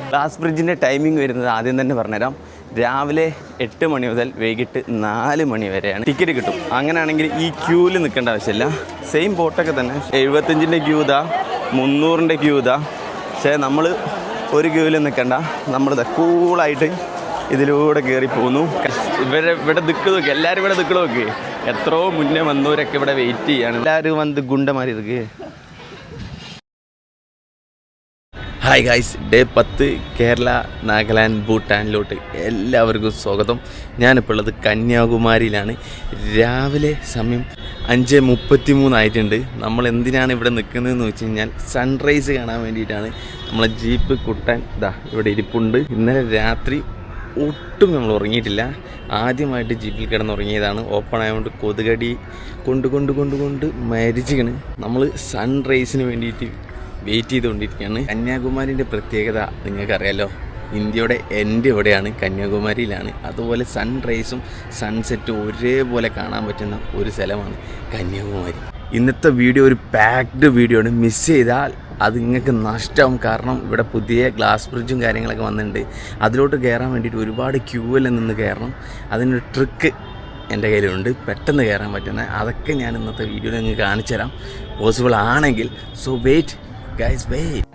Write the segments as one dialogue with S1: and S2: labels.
S1: Glass ബ്രിഡ്ജിൻ്റെ timing വരുന്നത് ആദ്യം തന്നെ പറഞ്ഞുതരാം. രാവിലെ 8 മണി മുതൽ വൈകിട്ട് 4 മണി വരെയാണ്. ടിക്കറ്റ് കിട്ടും. അങ്ങനെയാണെങ്കിൽ ഈ ക്യൂവിൽ നിൽക്കേണ്ട ആവശ്യമില്ല. സെയിം ബോട്ടൊക്കെ തന്നെ 75ൻ്റെ ക്യൂ ഇതാ, 300ൻ്റെ ക്യൂ ഇതാ. പക്ഷേ നമ്മൾ ഒരു ക്യൂവിൽ നിൽക്കണ്ട, നമ്മളിത് കൂളായിട്ട് ഇതിലൂടെ കയറി പോകുന്നു. ഇവിടെ ദിക്ക് നോക്കി, എല്ലാവരും ഇവിടെ ദിക്ക് നോക്കി. എത്രയോ മുന്നേ വന്നവരൊക്കെ ഇവിടെ വെയിറ്റ് ചെയ്യാണ്. എല്ലാവരും വന്ന് ഗുണ്ടമാരി ഇതൊക്കെ. Hi guys, day 10 Kerala, Nagaland, ഭൂട്ടാനിലോട്ട് എല്ലാവർക്കും സ്വാഗതം. ഞാനിപ്പോൾ ഉള്ളത് കന്യാകുമാരിയിലാണ്. രാവിലെ സമയം 5:33 ആയിട്ടുണ്ട്. നമ്മൾ എന്തിനാണ് ഇവിടെ നിൽക്കുന്നതെന്ന് വെച്ച് കഴിഞ്ഞാൽ സൺറൈസ് കാണാൻ വേണ്ടിയിട്ടാണ്. നമ്മളെ ജീപ്പ് കുട്ടൻ ഇതാ ഇവിടെ ഇരിപ്പുണ്ട്. ഇന്നലെ രാത്രി ഒട്ടും നമ്മൾ ഉറങ്ങിയിട്ടില്ല. ആദ്യമായിട്ട് ജീപ്പിൽ കിടന്നുറങ്ങിയതാണ്. ഓപ്പൺ ആയതുകൊണ്ട് കൊതുകടി കൊണ്ട് മരിച്ചിക്കണ്. നമ്മൾ സൺറൈസിന് വേണ്ടിയിട്ട് വെയിറ്റ് ചെയ്തുകൊണ്ടിരിക്കുകയാണ്. കന്യാകുമാരിൻ്റെ പ്രത്യേകത നിങ്ങൾക്കറിയാലോ, ഇന്ത്യയുടെ എൻ്റെ ഇവിടെയാണ്, കന്യാകുമാരിയിലാണ്. അതുപോലെ സൺറൈസും സൺസെറ്റും ഒരേപോലെ കാണാൻ പറ്റുന്ന ഒരു സ്ഥലമാണ് കന്യാകുമാരി. ഇന്നത്തെ വീഡിയോ ഒരു പാക്ഡ് വീഡിയോ ആണ്. മിസ് ചെയ്താൽ അത് നിങ്ങൾക്ക് നഷ്ടമാവും. കാരണം ഇവിടെ പുതിയ ഗ്ലാസ് ബ്രിഡ്ജും കാര്യങ്ങളൊക്കെ വന്നിട്ടുണ്ട്. അതിലോട്ട് കയറാൻ വേണ്ടിയിട്ട് ഒരുപാട് ക്യൂവിൽ നിന്ന് കയറണം. അതിനൊരു ട്രിക്ക് എൻ്റെ കയ്യിലുണ്ട്, പെട്ടെന്ന് കയറാൻ പറ്റുന്ന. അതൊക്കെ ഞാൻ ഇന്നത്തെ വീഡിയോയിൽ നിങ്ങൾക്ക് കാണിച്ചു തരാം, പോസിബിൾ ആണെങ്കിൽ. So wait guys, wait.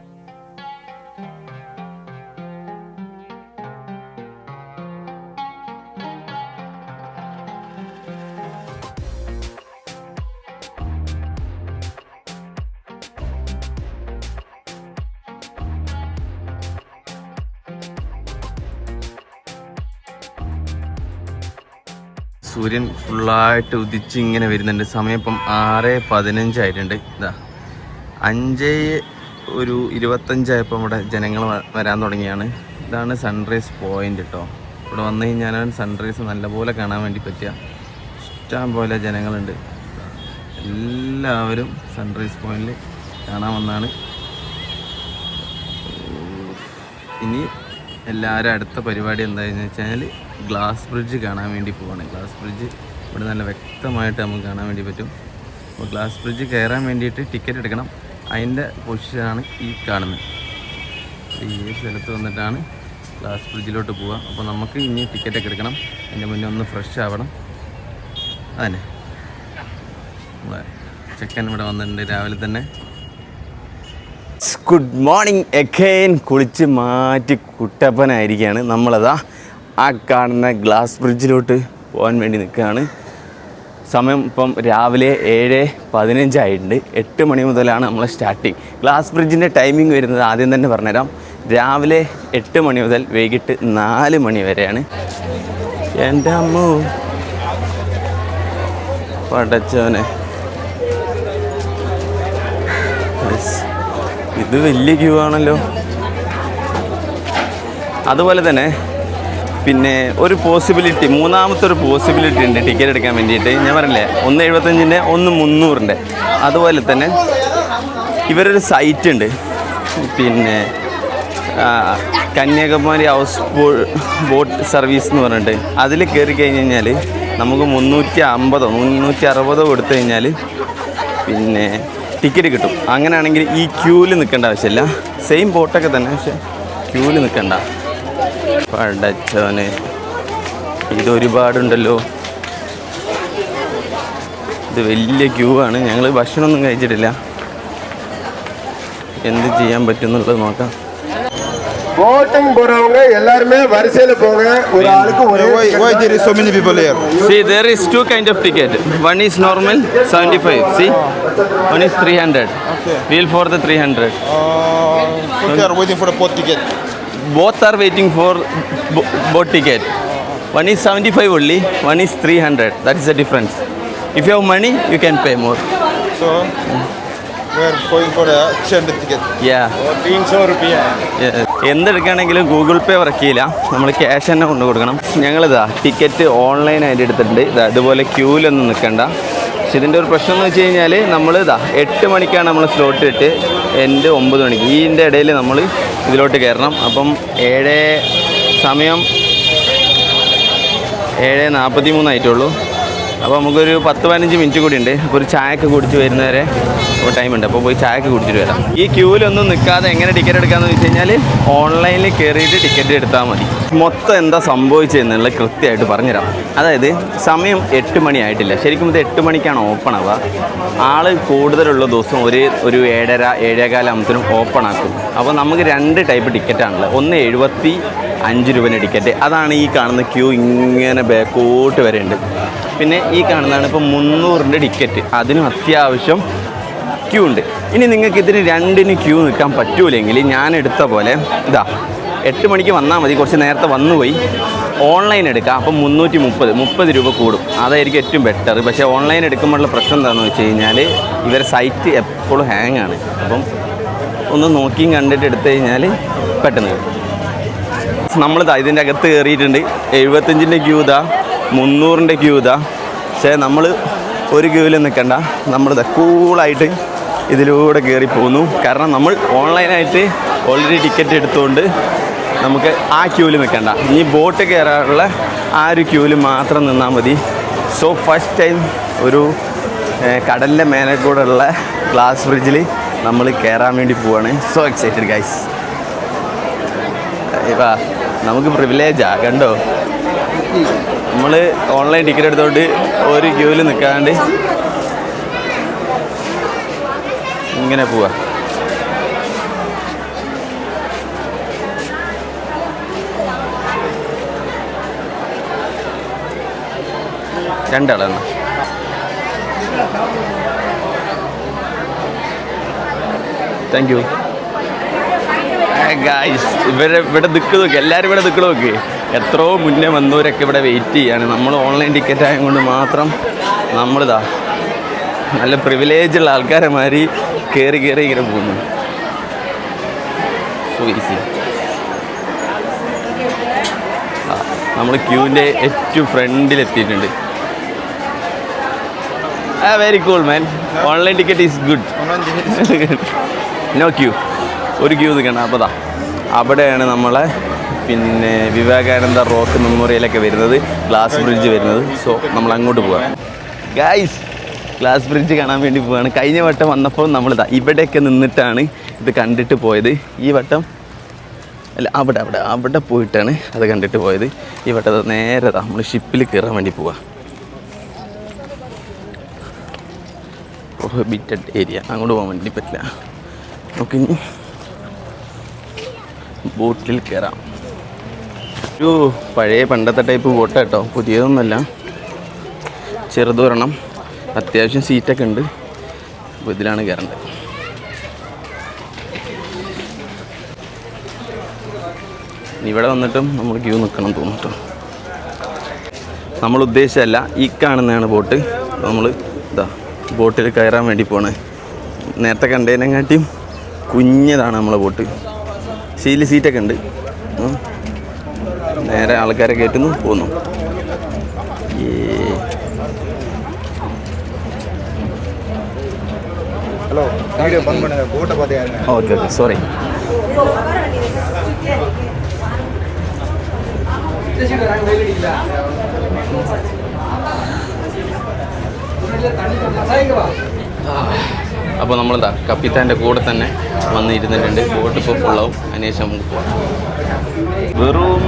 S1: സൂര്യൻ ഫുള്ളായിട്ട് ഉദിച്ച് ഇങ്ങനെ വരുന്നുണ്ട്. സമയം ഇപ്പം 6:15 ആയിട്ടുണ്ട്. ഇതാ 5:25 ഇവിടെ ജനങ്ങൾ വരാൻ തുടങ്ങിയാണ്. ഇതാണ് സൺറൈസ് പോയിൻ്റ് കേട്ടോ. ഇവിടെ വന്നു കഴിഞ്ഞാലാണ് സൺറൈസ് നല്ലപോലെ കാണാൻ വേണ്ടി പറ്റുക. ഇഷ്ടം പോലെ ജനങ്ങളുണ്ട്. എല്ലാവരും സൺറൈസ് പോയിന്റിൽ കാണാൻ വന്നാണ്. ഇനി എല്ലാവരും അടുത്ത പരിപാടി എന്താണെന്ന് വെച്ചാൽ ഗ്ലാസ് ബ്രിഡ്ജ് കാണാൻ വേണ്ടി പോവാണ്. ഗ്ലാസ് ബ്രിഡ്ജ് ഇവിടെ നല്ല വ്യക്തമായിട്ട് നമുക്ക് കാണാൻ വേണ്ടി പറ്റും. അപ്പോൾ ഗ്ലാസ് ബ്രിഡ്ജ് കയറാൻ വേണ്ടിയിട്ട് ടിക്കറ്റ് എടുക്കണം. അതിൻ്റെ പൊസിഷനാണ് ഈ കാണുന്നത്. ഈ സ്ഥലത്ത് വന്നിട്ടാണ് ഗ്ലാസ് ബ്രിഡ്ജിലോട്ട് പോവുക. അപ്പോൾ നമുക്ക് ഇനി ടിക്കറ്റൊക്കെ എടുക്കണം. അതിൻ്റെ മുന്നേ ഒന്ന് ഫ്രഷ് ആവണം. അതന്നെ നമ്മളെ ചെക്കൻ ഇവിടെ വന്നിട്ടുണ്ട് രാവിലെ തന്നെ. Good morning again. കുളിച്ച് മാറ്റി കുട്ടപ്പനായിരിക്കുകയാണ്. നമ്മളതാ ആ കാണുന്ന ഗ്ലാസ് ബ്രിഡ്ജിലോട്ട് പോകാൻ വേണ്ടി നിൽക്കുകയാണ്. സമയം ഇപ്പം രാവിലെ 7:15 ആയിട്ടുണ്ട്. 8 മണി മുതലാണ് നമ്മളെ സ്റ്റാർട്ടിങ്. ഗ്ലാസ് ബ്രിഡ്ജിൻ്റെ ടൈമിംഗ് വരുന്നത് ആദ്യം തന്നെ പറഞ്ഞുതരാം. രാവിലെ 8 മണി മുതൽ വൈകിട്ട് 4 മണി വരെയാണ്. എൻ്റെ അമ്മോ പടച്ചോനെ, ഇത് വലിയ ക്യൂ ആണല്ലോ. അതുപോലെ തന്നെ പിന്നെ ഒരു പോസിബിലിറ്റി, മൂന്നാമത്തെ ഒരു പോസിബിലിറ്റി ഉണ്ട് ടിക്കറ്റ് എടുക്കാൻ വേണ്ടിയിട്ട്. ഞാൻ പറഞ്ഞില്ലേ, 1.75ൻ്റെ 300ൻ്റെ. അതുപോലെ തന്നെ ഇവരൊരു സൈറ്റ് ഉണ്ട്, പിന്നെ കന്യാകുമാരി ഹൗസ് ബോട്ട് സർവീസ് എന്ന് പറഞ്ഞിട്ട്. അതിൽ കയറി കഴിഞ്ഞ് കഴിഞ്ഞാൽ നമുക്ക് 350 360 കൊടുത്തു കഴിഞ്ഞാൽ പിന്നെ ടിക്കറ്റ് കിട്ടും. അങ്ങനെയാണെങ്കിൽ ഈ ക്യൂവിൽ നിൽക്കേണ്ട ആവശ്യമില്ല. സെയിം ബോട്ടൊക്കെ തന്നെ, പക്ഷേ ക്യൂവിൽ നിൽക്കണ്ട. പടച്ചോനെ, ഇതൊരുപാടുണ്ടല്ലോ. ഇത് വലിയ ക്യൂ ആണ്. ഞങ്ങൾ ഭക്ഷണമൊന്നും കഴിച്ചിട്ടില്ല. എന്ത് ചെയ്യാൻ പറ്റുന്നുള്ളത് നോക്കാം.
S2: போட்டிங் போறவங்க எல்லாரும் வரிசையில போங்க. ஒரு ஆளுக்கு ஒரே. Why there is so many people here?
S1: See, there is two kind of ticket. One is normal 75. See, one is 300.
S2: Okay.
S1: We'll for the 300.
S2: So they are waiting for the boat ticket.
S1: Both are waiting for boat ticket. One is 75 only. One is 300. That is the difference. If you have money, you can pay more.
S2: So we are going for a 300 ticket.
S1: Yeah.
S2: 300 rupiah.
S1: എന്തെടുക്കുകയാണെങ്കിലും Google പേ വർക്കില്ല, നമ്മൾ cash തന്നെ കൊണ്ടു കൊടുക്കണം. ഞങ്ങളിതാ ticket ഓൺലൈനായിട്ട് എടുത്തിട്ടുണ്ട്. ഇതുപോലെ ക്യൂവിലൊന്നും നിൽക്കണ്ട. പക്ഷെ ഇതിൻ്റെ ഒരു പ്രശ്നം എന്ന് വെച്ച് കഴിഞ്ഞാൽ നമ്മൾ 8 മണിക്കാണ് നമ്മൾ സ്ലോട്ട് ഇട്ട്, എൻ്റെ 9 മണിക്ക്. ഇതിൻ്റെ ഇടയിൽ നമ്മൾ ഇതിലോട്ട് കയറണം. അപ്പം സമയം 7:43 ആയിട്ടുള്ളൂ. അപ്പോൾ നമുക്കൊരു 10-15 മിനിറ്റ് കൂടി ഉണ്ട്. അപ്പോൾ ഒരു ചായയൊക്കെ കുടിച്ച് വരുന്നവരെ ടൈം ഉണ്ട്. അപ്പോൾ പോയി ചായക്ക് കുടിച്ചിട്ട് വരാം. ഈ ക്യൂവിലൊന്നും നിൽക്കാതെ എങ്ങനെ ടിക്കറ്റ് എടുക്കാമെന്ന് വെച്ച് കഴിഞ്ഞാൽ ഓൺലൈനിൽ കയറിയിട്ട് ടിക്കറ്റ് എടുത്താൽ മതി. മൊത്തം എന്താ സംഭവിച്ചതെന്നുള്ളത് കൃത്യമായിട്ട് പറഞ്ഞുതരാം. അതായത് സമയം 8 മണി ആയിട്ടില്ല. ശരിക്കും ഇത് 8 മണിക്കാണ് ഓപ്പൺ ആവുക. ആൾ കൂടുതലുള്ള ദിവസം ഒരു 7:30 7:15 ആകുമ്പോഴത്തേനും ഓപ്പൺ ആക്കും. അപ്പോൾ നമുക്ക് 2 ടൈപ്പ് ടിക്കറ്റാണുള്ളത്. ഒന്ന് 75 രൂപേൻ്റെ ടിക്കറ്റ്, അതാണ് ഈ കാണുന്ന ക്യൂ ഇങ്ങനെ ബാക്കോട്ട് വരെ ഉണ്ട്. പിന്നെ ഈ കാണുന്നതാണ് ഇപ്പോൾ 300ൻ്റെ ടിക്കറ്റ്, അതിനും അത്യാവശ്യം ക്യൂ ഉണ്ട്. ഇനി നിങ്ങൾക്ക് ഇതിന് 2ന് ക്യൂ നിൽക്കാൻ പറ്റൂലെങ്കിൽ ഞാൻ എടുത്ത പോലെ ഇതാ 8 മണിക്ക് വന്നാൽ മതി. കുറച്ച് നേരത്തെ വന്നുപോയി ഓൺലൈൻ എടുക്കാം. അപ്പം 330 രൂപ കൂടും. അതായിരിക്കും ഏറ്റവും ബെറ്റർ. പക്ഷേ ഓൺലൈൻ എടുക്കുമ്പോഴുള്ള പ്രശ്നം എന്താണെന്ന് വെച്ച് കഴിഞ്ഞാൽ ഇവരെ സൈറ്റ് എപ്പോഴും ഹാങ് ആണ്. അപ്പം ഒന്ന് നോക്കിയും കണ്ടിട്ട് എടുത്തു കഴിഞ്ഞാൽ പെട്ടെന്ന് കിട്ടും. നമ്മളിതാ ഇതിൻ്റെ അകത്ത് കയറിയിട്ടുണ്ട്. 75ൻ്റെ ക്യൂ ഇതാ, 300ൻ്റെ ക്യൂ ഇതാ. പക്ഷേ നമ്മൾ ഒരു ക്യൂവിൽ നിൽക്കണ്ട, നമ്മളിതാ കൂളായിട്ട് ഇതിലൂടെ കയറി പോകുന്നു. കാരണം നമ്മൾ ഓൺലൈനായിട്ട് ഓൾറെഡി ടിക്കറ്റ് എടുത്തുകൊണ്ട് നമുക്ക് ആ ക്യൂവിൽ നിൽക്കണ്ട. ഇനി ബോട്ട് കയറാനുള്ള ആ ഒരു ക്യൂവിൽ മാത്രം നിന്നാൽ മതി. സോ ഫസ്റ്റ് ടൈം ഒരു കടലിൻ്റെ മേലെ കൂടെ ഉള്ള ഗ്ലാസ് ബ്രിഡ്ജിൽ നമ്മൾ കയറാൻ വേണ്ടി പോവാണ്. So excited guys. ഇപ്പാ നമുക്ക് പ്രിവിലേജാ, കണ്ടോ? നമ്മൾ ഓൺലൈൻ ടിക്കറ്റ് എടുത്തുകൊണ്ട് ഒരു ക്യൂവിൽ നിൽക്കാണ്ട് ഇങ്ങനെ പോവാ. രണ്ടാളാണ്. Thank you guys. ഇവിടെ നിൽക്ക് നോക്കി, എല്ലാവരും ഇവിടെ നിൽക്ക് നോക്കി. എത്രയോ മുന്നേ വന്നവരൊക്കെ ഇവിടെ വെയിറ്റ് ചെയ്യാണ്. നമ്മൾ ഓൺലൈൻ ടിക്കറ്റ് ആയതുകൊണ്ട് മാത്രം നമ്മളിതാ നല്ല പ്രിവിലേജുള്ള ആൾക്കാരെ മാതിരി കയറി ഇങ്ങനെ പോകുന്നു. So easy. നമ്മൾ ക്യൂവിൻ്റെ ഏറ്റവും ഫ്രണ്ടിലെത്തിയിട്ടുണ്ട്. Very cool man. Online ticket is good. No queue, ഒരു ക്യൂ നിൽക്കണം. അപ്പോൾ അവിടെയാണ് നമ്മളെ പിന്നെ വിവേകാനന്ദ റോക്ക് മെമ്മോറിയലൊക്കെ വരുന്നത്, ഗ്ലാസ് ബ്രിഡ്ജ് വരുന്നത്. സോ നമ്മൾ അങ്ങോട്ട് പോവാം ഗായ്സ്. ഗ്ലാസ് ബ്രിഡ്ജ് കാണാൻ വേണ്ടി പോവാണ്. കഴിഞ്ഞ വട്ടം വന്നപ്പോൾ നമ്മളിതാ ഇവിടെയൊക്കെ നിന്നിട്ടാണ് ഇത് കണ്ടിട്ട് പോയത്. ഈ വട്ടം അല്ല, അവിടെ പോയിട്ടാണ് അത് കണ്ടിട്ട് പോയത്. ഈ വട്ടം നേരെ നമ്മൾ ഷിപ്പിൽ കയറാൻ വേണ്ടി പോവാം. പ്രൊഹിബിറ്റഡ് ഏരിയ, അങ്ങോട്ട് പോകാൻ വേണ്ടി പറ്റില്ല. നമുക്കിനി ബോട്ടിൽ കയറാം. ഒരു പഴയ പണ്ടത്തെ ടൈപ്പ് ബോട്ട് കേട്ടോ, പുതിയതൊന്നുമല്ല. ചെറുതൊരെണ്ണം, അത്യാവശ്യം സീറ്റൊക്കെ ഉണ്ട്. അപ്പോൾ ഇതിലാണ് കയറേണ്ടത്. ഇവിടെ വന്നിട്ടും നമ്മൾ ക്യൂ നിൽക്കണം തോന്നിട്ടോ. നമ്മൾ ഉദ്ദേശിച്ചല്ല, ഈ കാണുന്നതാണ് ബോട്ട്. നമ്മൾ ഇതാ ബോട്ടിൽ കയറാൻ വേണ്ടി പോണേ. നേരത്തെ കണ്ടതിനെക്കാട്ടിയും കുഞ്ഞതാണ് നമ്മളെ ബോട്ട്. സീറ്റൊക്കെ ഉണ്ട്. നേരെ ആൾക്കാരെ കയറ്റുന്നു, പോകുന്നു.
S2: ஹலோ, வீடியோ பன் பண்ணுங்க. போட்டை பார்த்தியா?
S1: Okay sorry. അപ്പോൾ നമ്മളെന്താ കപ്പിത്താൻ്റെ കൂടെ തന്നെ വന്നിരുന്നിട്ടുണ്ട്. ബോട്ട് ഇപ്പോൾ ഫുള്ളാവും. അതിനുശേഷം നമുക്ക് പോകാം. വെറും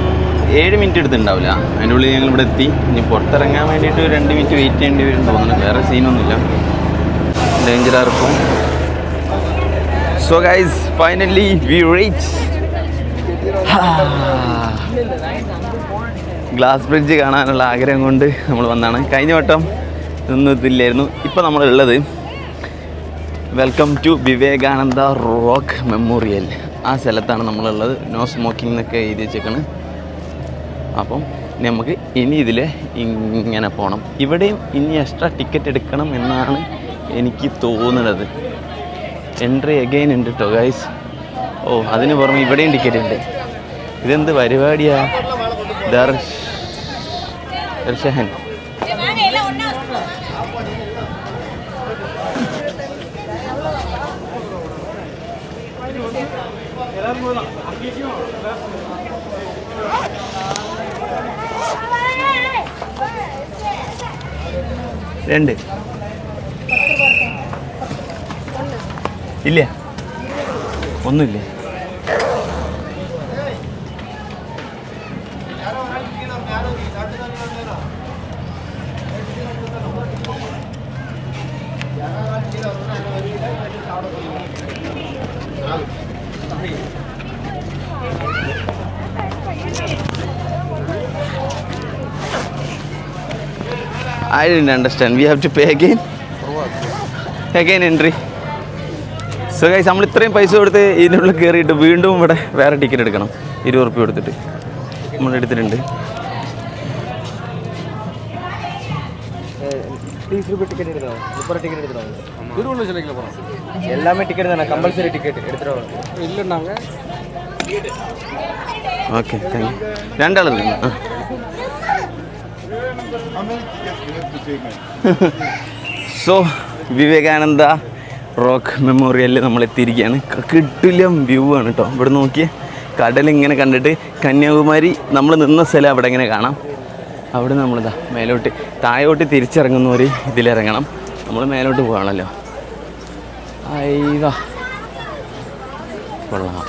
S1: 7 മിനിറ്റ് എടുത്തിട്ടുണ്ടാവില്ല. അതിൻ്റെ ഉള്ളിൽ ഞങ്ങൾ ഇവിടെ എത്തി. ഇനി പുറത്തിറങ്ങാൻ വേണ്ടിയിട്ട് 2 മിനിറ്റ് വെയിറ്റ് ചെയ്യേണ്ടി വരും തോന്നുന്നു. വേറെ സീനൊന്നുമില്ല. ഡേഞ്ചറായിരിക്കും. So guys, finally we reach glass bridge കാണാനുള്ള ആഗ്രഹം കൊണ്ട് നമ്മൾ വന്നതാണ്. കഴിഞ്ഞ വട്ടം ഒന്നും ഇതില്ലായിരുന്നു. ഇപ്പോൾ നമ്മളുള്ളത് welcome to Vivekananda rock memorial. ആ സ്ഥലത്താണ് നമ്മളുള്ളത്. നോ സ്മോക്കിംഗ് എന്നൊക്കെ എഴുതി വെച്ചേക്കാണ്. അപ്പം നമുക്ക് ഇനി ഇതിൽ ഇങ്ങനെ പോകണം. ഇവിടെയും ഇനി എക്സ്ട്രാ ടിക്കറ്റ് എടുക്കണം എന്നാണ് എനിക്ക് തോന്നുന്നത്. എൻട്രി അഗൈൻ ഉണ്ട് കേട്ടോ ഗൈസ്. ഓ, അതിന് പുറമെ ഇവിടെയും ടിക്കറ്റ് ഉണ്ട്. ഇതെന്ത് പരിപാടിയാ? ദർശൻ രണ്ട് ഇല്ല ഒന്നുമില്ലേ? I didn't understand. We have to pay again? Again entry. So guys നമ്മൾ ഇത്രയും പൈസ കൊടുത്ത് ഇതിൻ്റെ ഉള്ളിൽ കയറിയിട്ട് വീണ്ടും ഇവിടെ വേറെ ടിക്കറ്റ് എടുക്കണം. 20 റുപ്യ കൊടുത്തിട്ട് നമ്മൾ എടുത്തിട്ടുണ്ട്.
S3: 30 ரூபாய் டிக்கெட் எடுத்துறோம். 30 டிக்கெட் எடுத்துறோம். திருவள்ளூர் சிலைக்குள்ள போறோம். எல்லாமே டிக்கெட் தான, கம்பல்சரி டிக்கெட் எடுத்துறோம். இல்லன்னாங்க.
S1: Okay thank you. രണ്ടാളെടുക്കണം. സോ വിവേകാനന്ദ റോക്ക് മെമ്മോറിയലിൽ നമ്മൾ എത്തിയിരിക്കുകയാണ്. കിടിലം വ്യൂ ആണ് കേട്ടോ. ഇവിടെ നോക്കിയേ, കടലിങ്ങനെ കണ്ടിട്ട് കന്യാകുമാരി നമ്മൾ നിന്ന സ്ഥലം അവിടെ ഇങ്ങനെ കാണാം. അവിടെ നമ്മളിതാ മേലോട്ട് താഴോട്ട് തിരിച്ചിറങ്ങുന്നവർ ഇതിലിറങ്ങണം. നമ്മൾ മേലോട്ട് പോകണമല്ലോ. അയ്യോ കൊള്ളാം.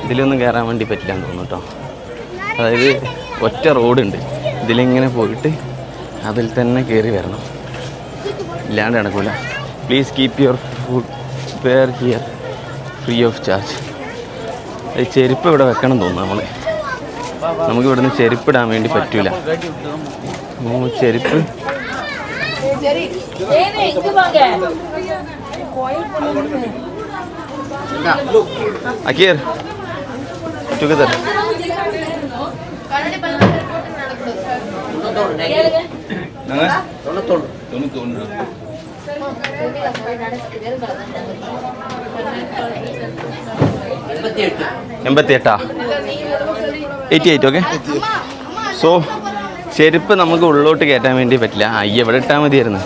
S1: ഇതിലൊന്നും കയറാൻ വേണ്ടി പറ്റില്ലാന്ന് തോന്നുന്നു കേട്ടോ. അതായത് ഒറ്റ റോഡുണ്ട്, ഇതിലിങ്ങനെ പോയിട്ട് അതിൽ തന്നെ കയറി വരണം, ഇല്ലാണ്ട് നടക്കില്ല. Please keep your footwear here free of charge. ഈ ചെരുപ്പ് ഇവിടെ വെക്കണം തോന്നുന്നു. നമുക്ക് ഇവിടുന്ന് ചെരുപ്പിടാൻ വേണ്ടി പറ്റൂല. ചെരുപ്പ് അക്കീർ ടുഗദർ. എൺപത്തിയെട്ടാ 88. ഓക്കെ. സോ ചെരുപ്പ് നമുക്ക് ഉള്ളോട്ട് കയറ്റാൻ വേണ്ടി പറ്റില്ല. എവിടെ ഇട്ടാൽ മതിയായിരുന്നു.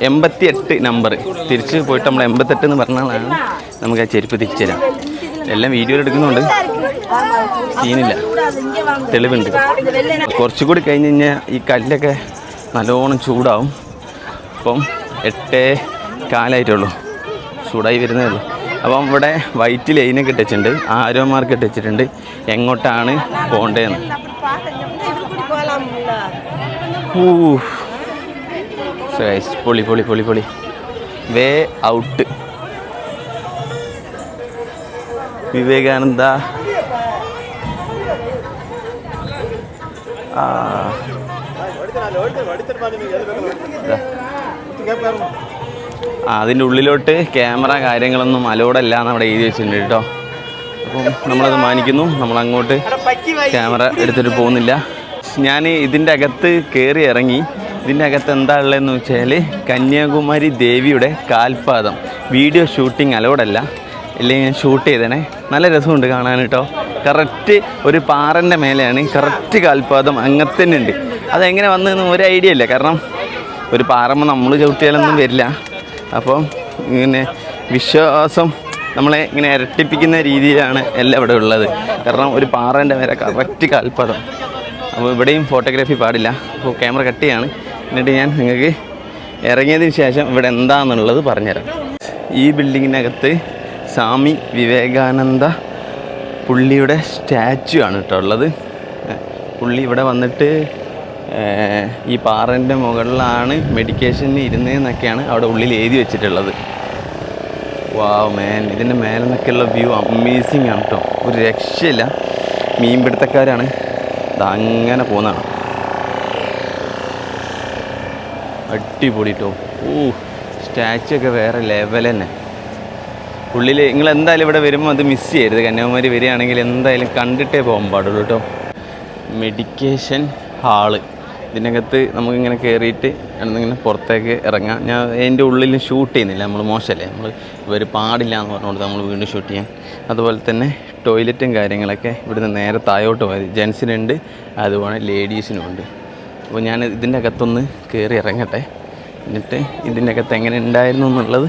S1: 88 നമ്പർ തിരിച്ച് പോയിട്ട് നമ്മൾ 88 എന്ന് പറഞ്ഞാലാണ് നമുക്ക് ആ ചെരുപ്പ് തിരിച്ചു തരാം. എല്ലാം വീഡിയോയിൽ എടുക്കുന്നുണ്ട്, സീനില്ല, തെളിവുണ്ട്. കുറച്ചുകൂടി കഴിഞ്ഞ് കഴിഞ്ഞാൽ ഈ കല്ലൊക്കെ നല്ലോണം ചൂടാവും. അപ്പം 8:15 ചൂടായി വരുന്നേ ഉള്ളൂ. അപ്പം ഇവിടെ വൈറ്റ് ലൈനൊക്കെ ഇട്ടിട്ടുണ്ട്, ആരോ മാർക്ക് ഇട്ടിട്ടുണ്ട് എങ്ങോട്ടാണ് പോകേണ്ടതെന്ന്. പൊളി പൊളി പൊളി പൊളി. വേ ഔട്ട്. വിവേകാനന്ദ അതിൻ്റെ ഉള്ളിലോട്ട് ക്യാമറ കാര്യങ്ങളൊന്നും അലോഡല്ല എന്ന് അവിടെ എഴുതി വെച്ചിട്ടുണ്ട് കേട്ടോ. അപ്പം നമ്മളത് മാനിക്കുന്നു. നമ്മളങ്ങോട്ട് ക്യാമറ എടുത്തിട്ട് പോകുന്നില്ല. ഞാൻ ഇതിൻ്റെ അകത്ത് കയറി ഇറങ്ങി. ഇതിൻ്റെ അകത്ത് എന്താ ഉള്ളതെന്ന് വെച്ചാൽ കന്യാകുമാരി ദേവിയുടെ കാൽപാദം. വീഡിയോ ഷൂട്ടിംഗ് അലോഡല്ല, ഇല്ലെങ്കിൽ ഞാൻ ഷൂട്ട് ചെയ്തേനെ. നല്ല രസമുണ്ട് കാണാൻ കേട്ടോ. കറക്റ്റ് ഒരു പാറൻ്റെ മേലെയാണ്, കറക്റ്റ് കാൽപാദം അങ്ങനെ തന്നെ ഉണ്ട്. അതെങ്ങനെ വന്നതെന്ന് ഒരു ഐഡിയ ഇല്ല. കാരണം ഒരു പാറമ്മ നമ്മൾ ചവിട്ടിയാലൊന്നും വരില്ല. അപ്പം ഇങ്ങനെ വിശ്വാസം നമ്മളെ ഇങ്ങനെ ഇരട്ടിപ്പിക്കുന്ന രീതിയിലാണ് എല്ലാം ഇവിടെ ഉള്ളത്. കാരണം ഒരു പാറേൻ്റെ മേലെ കറക്റ്റ് കാൽപാദം. അപ്പോൾ ഇവിടെയും ഫോട്ടോഗ്രാഫി പാടില്ല. അപ്പോൾ ക്യാമറ കട്ട് ചെയ്യാണ്. എന്നിട്ട് ഞാൻ നിങ്ങൾക്ക് ഇറങ്ങിയതിന് ശേഷം ഇവിടെ എന്താണെന്നുള്ളത് പറഞ്ഞുതരാം. ഈ ബിൽഡിങ്ങിനകത്ത് സ്വാമി വിവേകാനന്ദ പുള്ളിയുടെ സ്റ്റാച്ചു ആണ് കേട്ടോ ഉള്ളത്. പുള്ളി ഇവിടെ വന്നിട്ട് ഈ പാറൻ്റെ മുകളിലാണ് മെഡിറ്റേഷന് ഇരുന്നതെന്നൊക്കെയാണ് അവിടെ ഉള്ളിൽ എഴുതി വെച്ചിട്ടുള്ളത്. വാവ് മാൻ, ഇതിൻ്റെ മേലെ നിന്നൊക്കെയുള്ള വ്യൂ അമേസിങ് ആണ് കേട്ടോ. ഒരു രക്ഷയില്ല. മീൻപിടുത്തക്കാരാണ് ഇതങ്ങനെ പോകുന്നതാണ്. അടിപൊളി കേട്ടോ. സ്റ്റാച്ചു ഒക്കെ വേറെ ലെവൽ തന്നെ. ഉള്ളിൽ നിങ്ങൾ എന്തായാലും ഇവിടെ വരുമ്പോൾ അത് മിസ് ചെയ്യരുത്. കന്യാകുമാരി വരികയാണെങ്കിൽ എന്തായാലും കണ്ടിട്ടേ പോകാൻ പാടുള്ളൂ കേട്ടോ. Meditation hall. ഇതിനകത്ത് നമുക്കിങ്ങനെ കയറിയിട്ട് ഇങ്ങനെ പുറത്തേക്ക് ഇറങ്ങാം. ഞാൻ അതിൻ്റെ ഉള്ളിൽ ഷൂട്ട് ചെയ്യുന്നില്ല, നമ്മൾ മോശമല്ലേ, നമ്മൾ ഇവർ പാടില്ല എന്ന് പറഞ്ഞുകൊണ്ട് നമ്മൾ വീണ്ടും ഷൂട്ട് ചെയ്യാൻ. അതുപോലെ തന്നെ ടോയ്ലറ്റും കാര്യങ്ങളൊക്കെ ഇവിടുന്ന് നേരെ താഴോട്ട് പോയത് ജെൻസിനുണ്ട്, അതുപോലെ ലേഡീസിനും ഉണ്ട്. അപ്പോൾ ഞാൻ ഇതിൻ്റെ അകത്തൊന്ന് കയറി ഇറങ്ങട്ടെ, എന്നിട്ട് ഇതിൻ്റെ അകത്ത് എങ്ങനെ ഉണ്ടായിരുന്നു എന്നുള്ളത്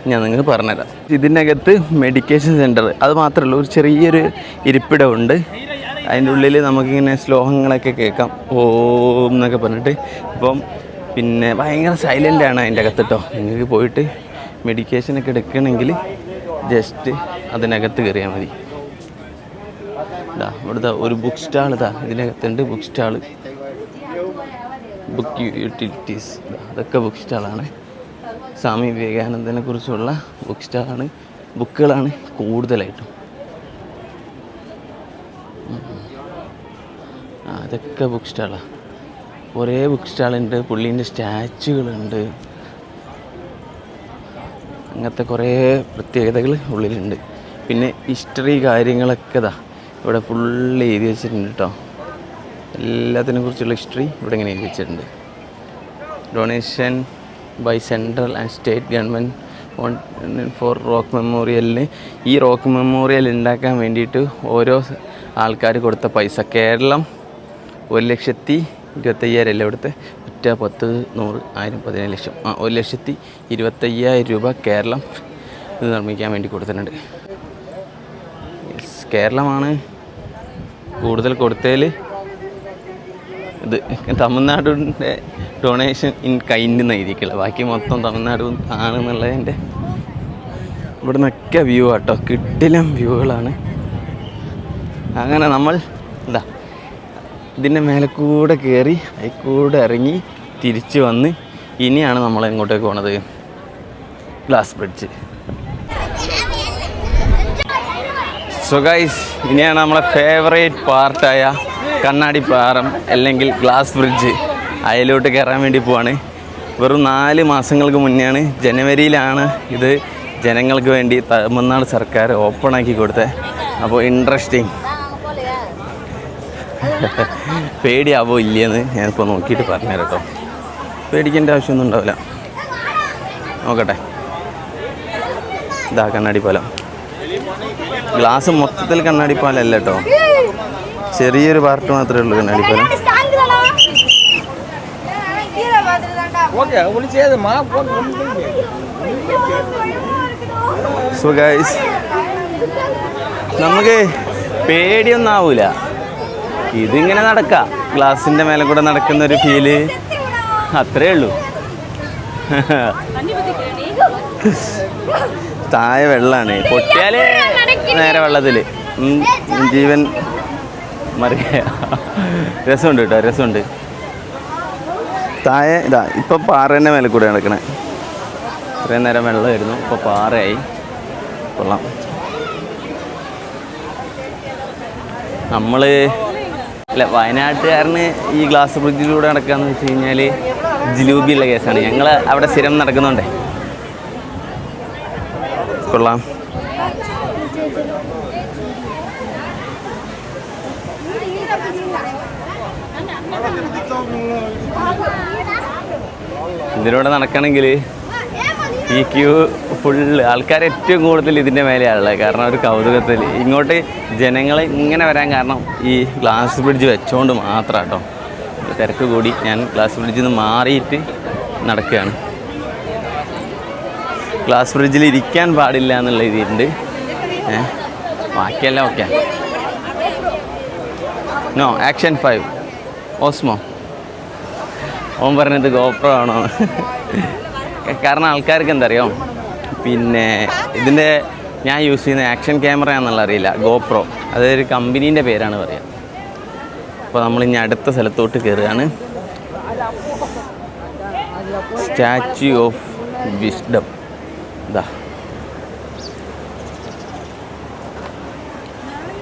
S1: ഞാൻ നിങ്ങൾക്ക് പറഞ്ഞുതരാം. ഇതിൻ്റെ അകത്ത് മെഡിറ്റേഷൻ സെൻറ്റർ അത് മാത്രമല്ല, ഒരു ചെറിയൊരു ഇരിപ്പിടമുണ്ട്. അതിൻ്റെ ഉള്ളിൽ നമുക്കിങ്ങനെ ശ്ലോകങ്ങളൊക്കെ കേൾക്കാം, ഓം എന്നൊക്കെ പറഞ്ഞിട്ട്. ഇപ്പം പിന്നെ ഭയങ്കര സൈലൻ്റാണ് അതിൻ്റെ അകത്ത് കേട്ടോ. നിങ്ങൾക്ക് പോയിട്ട് മെഡിക്കേഷനൊക്കെ എടുക്കണമെങ്കിൽ ജസ്റ്റ് അതിനകത്ത് കയറിയാൽ മതി. ഇതാ ഇവിടുത്തെ ഒരു ബുക്ക് സ്റ്റാൾ, ഇതാ ഇതിനകത്തുണ്ട് ബുക്ക് സ്റ്റാൾ, ബുക്ക് യൂട്ടിലിറ്റീസ്, അതൊക്കെ ബുക്ക് സ്റ്റാളാണ്. സ്വാമി വിവേകാനന്ദനെ കുറിച്ചുള്ള ബുക്ക് സ്റ്റാളാണ്, ബുക്കുകളാണ് കൂടുതലായിട്ടും. അതൊക്കെ ബുക്ക് സ്റ്റാളാണ്, കുറേ ബുക്ക് സ്റ്റാളുണ്ട്. പുള്ളീൻ്റെ സ്റ്റാച്ചുകളുണ്ട്, അങ്ങനത്തെ കുറേ പ്രത്യേകതകൾ ഉള്ളിലുണ്ട്. പിന്നെ ഹിസ്റ്ററി കാര്യങ്ങളൊക്കെ ഇതാ ഇവിടെ ഫുള്ള് എഴുതി വെച്ചിട്ടുണ്ട് കേട്ടോ. എല്ലാത്തിനെ കുറിച്ചുള്ള ഹിസ്റ്ററി ഇവിടെ ഇങ്ങനെ എഴുതി വെച്ചിട്ടുണ്ട്. Donation by central and state government for rock മെമ്മോറിയലിന്, ഈ റോക്ക് മെമ്മോറിയൽ ഉണ്ടാക്കാൻ വേണ്ടിയിട്ട് ഓരോ ആൾക്കാർ കൊടുത്ത പൈസ, കേരളം 1,25,000 അല്ലേ ഇവിടുത്തെ, 10, 10, 100, 1000, 15 ലക്ഷം, 1,25,000 രൂപ കേരളം ഇത് നിർമ്മിക്കാൻ വേണ്ടി കൊടുത്തിട്ടുണ്ട്. കേരളമാണ് കൂടുതൽ കൊടുത്തതിൽ. ഇത് തമിഴ്നാടിൻ്റെ ഡൊണേഷൻ ഇൻ കൈൻഡ് എന്ന് എഴുതിയിട്ടുള്ള, ബാക്കി മൊത്തം തമിഴ്നാട് ആണെന്നുള്ളതിൻ്റെ. ഇവിടെ നിന്നൊക്കെ വ്യൂ ആട്ടോ, കിടിലം വ്യൂകളാണ്. അങ്ങനെ നമ്മൾ എന്താ ഇതിൻ്റെ മേലെ കൂടെ കയറി അതിൽ കൂടെ ഇറങ്ങി തിരിച്ച് വന്ന് ഇനിയാണ് നമ്മൾ എങ്ങോട്ടേക്ക് പോണത്, ഗ്ലാസ് ബ്രിഡ്ജ്. സോ ഗൈസ്, ഇനിയാണ് നമ്മളെ ഫേവറേറ്റ് പാർട്ടായ കണ്ണാടി പാലം അല്ലെങ്കിൽ ഗ്ലാസ് ബ്രിഡ്ജ്, അതിലോട്ട് കയറാൻ വേണ്ടി പോവാണ്. വെറും 4 മാസങ്ങൾക്ക് മുന്നെയാണ്, ജനുവരിയിലാണ് ഇത് ജനങ്ങൾക്ക് വേണ്ടി തമിഴ്നാട് സർക്കാർ ഓപ്പണാക്കി കൊടുത്തത്. അപ്പോൾ ഇൻട്രസ്റ്റിംഗ്. പേടിയാവോ ഇല്ലയെന്ന് ഞാനിപ്പോൾ നോക്കിയിട്ട് പറഞ്ഞുതരാം കേട്ടോ. പേടിക്കേണ്ട ആവശ്യമൊന്നും ഉണ്ടാവില്ല. നോക്കട്ടെ, ഇതാ കണ്ണാടി പാലം. ഗ്ലാസ് മൊത്തത്തിൽ കണ്ണാടി പാലല്ല കേട്ടോ, ചെറിയൊരു പാർട്ട് മാത്രമേ ഉള്ളൂ കണ്ണാടി പാലം. സോ ഗൈസ്, നമുക്ക് പേടിയൊന്നും ആവൂല, ഇതിങ്ങനെ നടക്കാം. ഗ്ലാസിൻ്റെ മേലെ കൂടെ നടക്കുന്ന ഒരു ഫീല് അത്രേ ഉള്ളൂ. താഴെ വെള്ളമാണ്, പൊട്ടിയാൽ നേരെ വെള്ളത്തിൽ ജീവൻ മറിയ. രസമുണ്ട് കേട്ടോ, രസമുണ്ട്. താഴെ ഇതാ ഇപ്പം പാറേൻ്റെ മേലെ കൂടെ നടക്കണേ. ഇത്രയും നേരം വെള്ളമായിരുന്നു, ഇപ്പോൾ പാറയായി. കൊള്ളാം. നമ്മൾ അല്ല, വയനാട്ടുകാരന് ഈ ഗ്ലാസ് ബ്രിഡ്ജിലൂടെ നടക്കുകയെന്ന് വെച്ച് കഴിഞ്ഞാൽ ജിലൂബിയുള്ള കേസാണ്. ഞങ്ങൾ അവിടെ സ്ഥിരം നടക്കുന്നുണ്ടേ. കൊള്ളാം. ഇതിലൂടെ നടക്കണമെങ്കിൽ ഈ ക്യൂ ഫുള്ള് ആൾക്കാർ ഏറ്റവും കൂടുതൽ ഇതിൻ്റെ മേലെയാണുള്ളത്. കാരണം ഒരു കൗതുകത്തിൽ ഇങ്ങോട്ട് ജനങ്ങൾ ഇങ്ങനെ വരാൻ കാരണം ഈ ഗ്ലാസ് ബ്രിഡ്ജ് വെച്ചുകൊണ്ട് മാത്രം കേട്ടോ. തിരക്ക് കൂടി ഞാൻ ഗ്ലാസ് ബ്രിഡ്ജിൽ നിന്ന് മാറിയിട്ട് നടക്കുകയാണ്. ഗ്ലാസ് ബ്രിഡ്ജിൽ ഇരിക്കാൻ പാടില്ല എന്നുള്ള ഇതിലുണ്ട്. ബാക്കിയെല്ലാം ഓക്കെ. No action 5 Osmo. ഓൻ പറഞ്ഞത് ഗോപ്രോ ആണോ? കാരണം ആൾക്കാർക്ക് എന്താ അറിയോ, പിന്നെ ഇതിൻ്റെ ഞാൻ യൂസ് ചെയ്യുന്ന ആക്ഷൻ ക്യാമറ എന്നുള്ള അറിയില്ല, ഗോപ്രോ, അതൊരു കമ്പനീൻ്റെ പേരാണ് പറയുക. അപ്പോൾ നമ്മളിനി അടുത്ത സ്ഥലത്തോട്ട് കയറുകയാണ്. Statue of wisdom. ഇതാ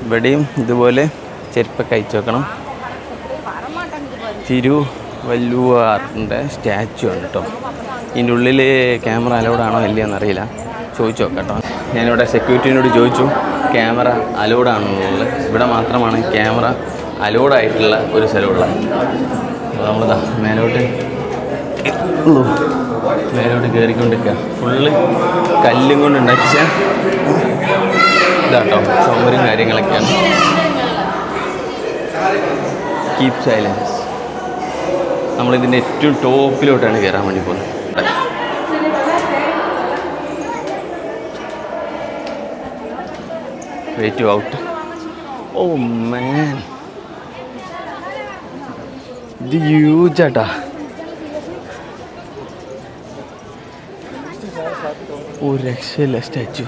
S1: ഇവിടെയും ഇതുപോലെ ചെരുപ്പൊക്കെ അയച്ചു വെക്കണം. തിരുവല്ലുവാറിൻ്റെ സ്റ്റാച്ചു ആണ് കേട്ടോ. ഇതിൻ്റെ ഉള്ളിൽ ക്യാമറ അലൗഡാണോ ഇല്ലയെന്നറിയില്ല, ചോദിച്ചു നോക്കാം കേട്ടോ. ഞാനിവിടെ സെക്യൂരിറ്റീനോട് ചോദിച്ചു ക്യാമറ അലൗഡാണെന്നുള്ളത്. ഇവിടെ മാത്രമാണ് ക്യാമറ അലൗഡായിട്ടുള്ള ഒരു സ്ഥലമുള്ളത്. അപ്പോൾ നമ്മളിതാ മേലോട്ട് കയറിക്കൊണ്ടിരിക്കുക. ഫുള്ള് കല്ലും കൊണ്ട് ഉണ്ടാക്കിയ ഇതാട്ടോ, സൗകര്യം കാര്യങ്ങളൊക്കെയാണ്. Keep silence. നമ്മളിതിൻ്റെ ഏറ്റവും ടോപ്പിലോട്ടാണ് കയറാൻ വേണ്ടി പോകുന്നത്. Wait out. ഓ മാൻ, ഇത് ഹ്യൂജാട്ടാ. ഒരു രക്ഷയില്ല സ്റ്റാച്ചു.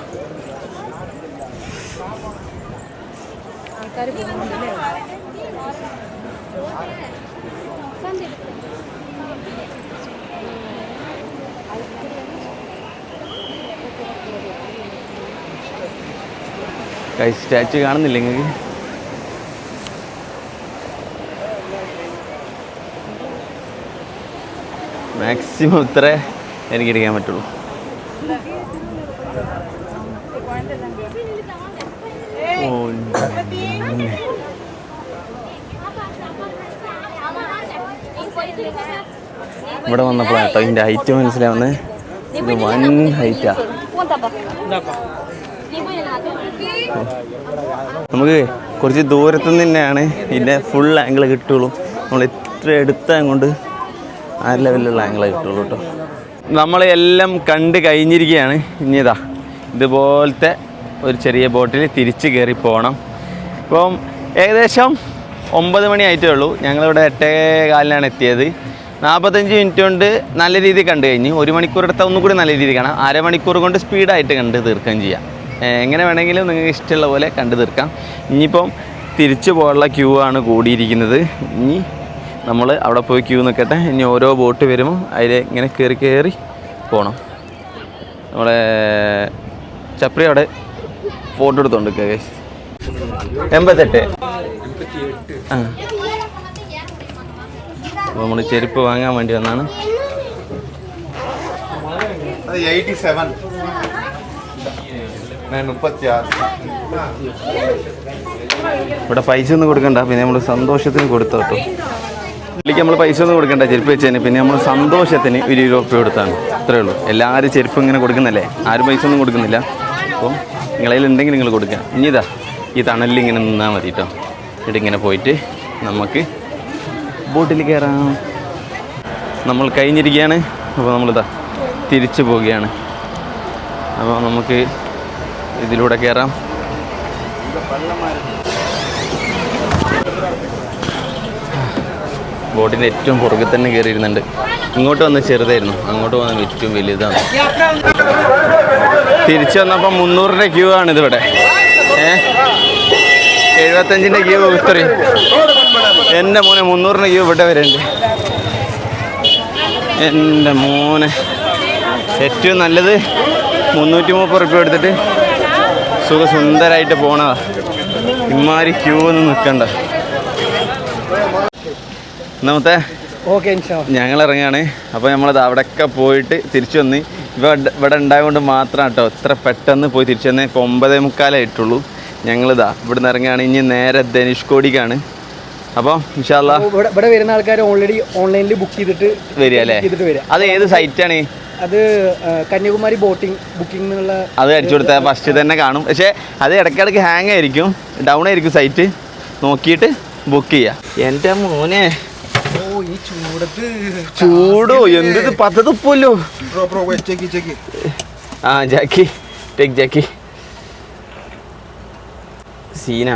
S1: സ്റ്റാച്ചു കാണുന്നില്ല നിങ്ങൾക്ക്? മാക്സിമം ഇത്രേ എനിക്ക് എടുക്കാൻ പറ്റുള്ളൂ. ഇവിടെ വന്നപ്പോഴാട്ടോ ഇതിൻ്റെ ഹൈറ്റ് മനസ്സിലാവുന്നത്. ഇത് വൻ ഹൈറ്റാ. നമുക്ക് കുറച്ച് ദൂരത്തു നിന്ന് തന്നെയാണ് ഇതിൻ്റെ ഫുൾ ആംഗിൾ കിട്ടുള്ളൂ. നമ്മൾ എത്ര എടുത്താൽ കൊണ്ട് ആ ലെവലിലുള്ള ആംഗിളേ കിട്ടുള്ളൂ കേട്ടോ. നമ്മളെല്ലാം കണ്ട് കഴിഞ്ഞിരിക്കുകയാണ്. ഇനി ഇതുപോലത്തെ ഒരു ചെറിയ ബോട്ടിൽ തിരിച്ച് കയറി പോകണം. ഇപ്പം ഏകദേശം 9 മണി ആയിട്ടേ ഉള്ളൂ. ഞങ്ങളിവിടെ 8:15 എത്തിയത്. 45 മിനിറ്റ് കൊണ്ട് നല്ല രീതിയിൽ കണ്ടു കഴിഞ്ഞ്. 1 മണിക്കൂർ എടുത്താൽ ഒന്നുകൂടി നല്ല രീതിയിൽ കാണാം. അരമണിക്കൂർ കൊണ്ട് സ്പീഡായിട്ട് കണ്ട് തീർക്കുകയും ചെയ്യാം. എങ്ങനെ വേണമെങ്കിലും നിങ്ങൾക്ക് ഇഷ്ടമുള്ള പോലെ കണ്ടു തീർക്കാം. ഇനിയിപ്പം തിരിച്ചു പോകാനുള്ള ക്യൂ ആണ് കൂടിയിരിക്കുന്നത്. ഇനി നമ്മൾ അവിടെ പോയി ക്യൂ നിൽക്കട്ടെ. ഇനി ഓരോ ബോട്ട് വരുമ്പോൾ അതിൽ ഇങ്ങനെ കയറി പോകണം. നമ്മളെ ചപ്രി അവിടെ ഫോട്ടോ എടുത്തോണ്ട് 88. ആ, അപ്പോൾ നമ്മൾ ചെരുപ്പ് വാങ്ങാൻ വേണ്ടി വന്നാണ്.
S2: 87.
S1: ഇവിടെ പൈസ ഒന്നും കൊടുക്കണ്ട. പിന്നെ നമ്മൾ സന്തോഷത്തിന് കൊടുത്തു കേട്ടോ. പുള്ളിക്ക് നമ്മൾ പൈസ ഒന്നും കൊടുക്കണ്ട ചെരുപ്പ് വെച്ചതിന്. പിന്നെ നമ്മൾ സന്തോഷത്തിന് 1 രൂപ കൊടുത്താണ്. അത്രേ ഉള്ളൂ. എല്ലാവരും ചെരുപ്പ് ഇങ്ങനെ കൊടുക്കുന്നല്ലേ, ആരും പൈസ ഒന്നും കൊടുക്കുന്നില്ല. അപ്പോൾ നിങ്ങളതിലുണ്ടെങ്കിൽ നിങ്ങൾ കൊടുക്കുക. ഇനി ഈ തണലിൽ ഇങ്ങനെ നിന്നാൽ മതി കേട്ടോ. എന്നിട്ട് ഇങ്ങനെ പോയിട്ട് നമുക്ക് ബോട്ടിൽ കയറാം. നമ്മൾ കഴിഞ്ഞിരിക്കുകയാണ്. അപ്പോൾ നമ്മളിതാ തിരിച്ചു പോവുകയാണ്. അപ്പോൾ നമുക്ക് ഇതിലൂടെ കയറാം. ബോട്ടിൻ്റെ ഏറ്റവും പുറകിൽ തന്നെ കയറിയിരുന്നുണ്ട്. ഇങ്ങോട്ട് വന്ന് ചെറുതായിരുന്നു, അങ്ങോട്ട് വന്ന് ഏറ്റവും വലുതാണ്. തിരിച്ചു വന്നപ്പോൾ 300 ക്യൂ ആണ് ഇതിവിടെ. 75 ക്യൂ ഇത്രയും. എൻ്റെ മോനെ 300 ക്യൂ ഇവിടെ വരുന്നുണ്ട്. എൻ്റെ മോനെ ഏറ്റവും നല്ലത് 330 റുപ്യ എടുത്തിട്ട് സുഖസുന്ദരമായിട്ട് പോണതാ. ഇമാതിരി ക്യൂ ഒന്നും നിൽക്കണ്ട. ഒന്നാമത്തെ ഞങ്ങൾ ഇറങ്ങുകയാണ്. അപ്പോൾ നമ്മളത് അവിടെയൊക്കെ പോയിട്ട് തിരിച്ചു വന്ന് ഇവിടെ ഉണ്ടായതുകൊണ്ട് മാത്രം കേട്ടോ ഇത്ര പെട്ടെന്ന് പോയി തിരിച്ചു വന്നേ. 9:45 ഞങ്ങളിതാ ഇവിടുന്ന് ഇറങ്ങുകയാണ്. ഇനി നേരെ ധനുഷ്കോടിക്കാണ്. അപ്പോൾ ഇൻഷാ അല്ലാ
S3: ഇവിടെ വരുന്ന ആൾക്കാർ ഓൾറെഡി ഓൺലൈനിൽ ബുക്ക് ചെയ്തിട്ട്
S1: വരിക അല്ലേ? അത് ഏത് സൈറ്റാണ്?
S3: അത് കന്യാകുമാരി ബുക്കിംഗ് എന്നുള്ള
S1: അത് അടിച്ചു കൊടുത്താൽ ഫസ്റ്റ് തന്നെ കാണും. പക്ഷേ അത് ഇടയ്ക്കിടയ്ക്ക് ഹാങ് ആയിരിക്കും, ഡൗൺ ആയിരിക്കും സൈറ്റ്. നോക്കിയിട്ട് ബുക്ക് ചെയ്യാം. എൻ്റെ മോനെ
S3: ഈ ചൂടത്ത്
S1: ചൂടോ എന്ത് പത്തതുപ്പല്ലോ. ആ ജാക്കി ടേക്ക് ജാക്കി സീന.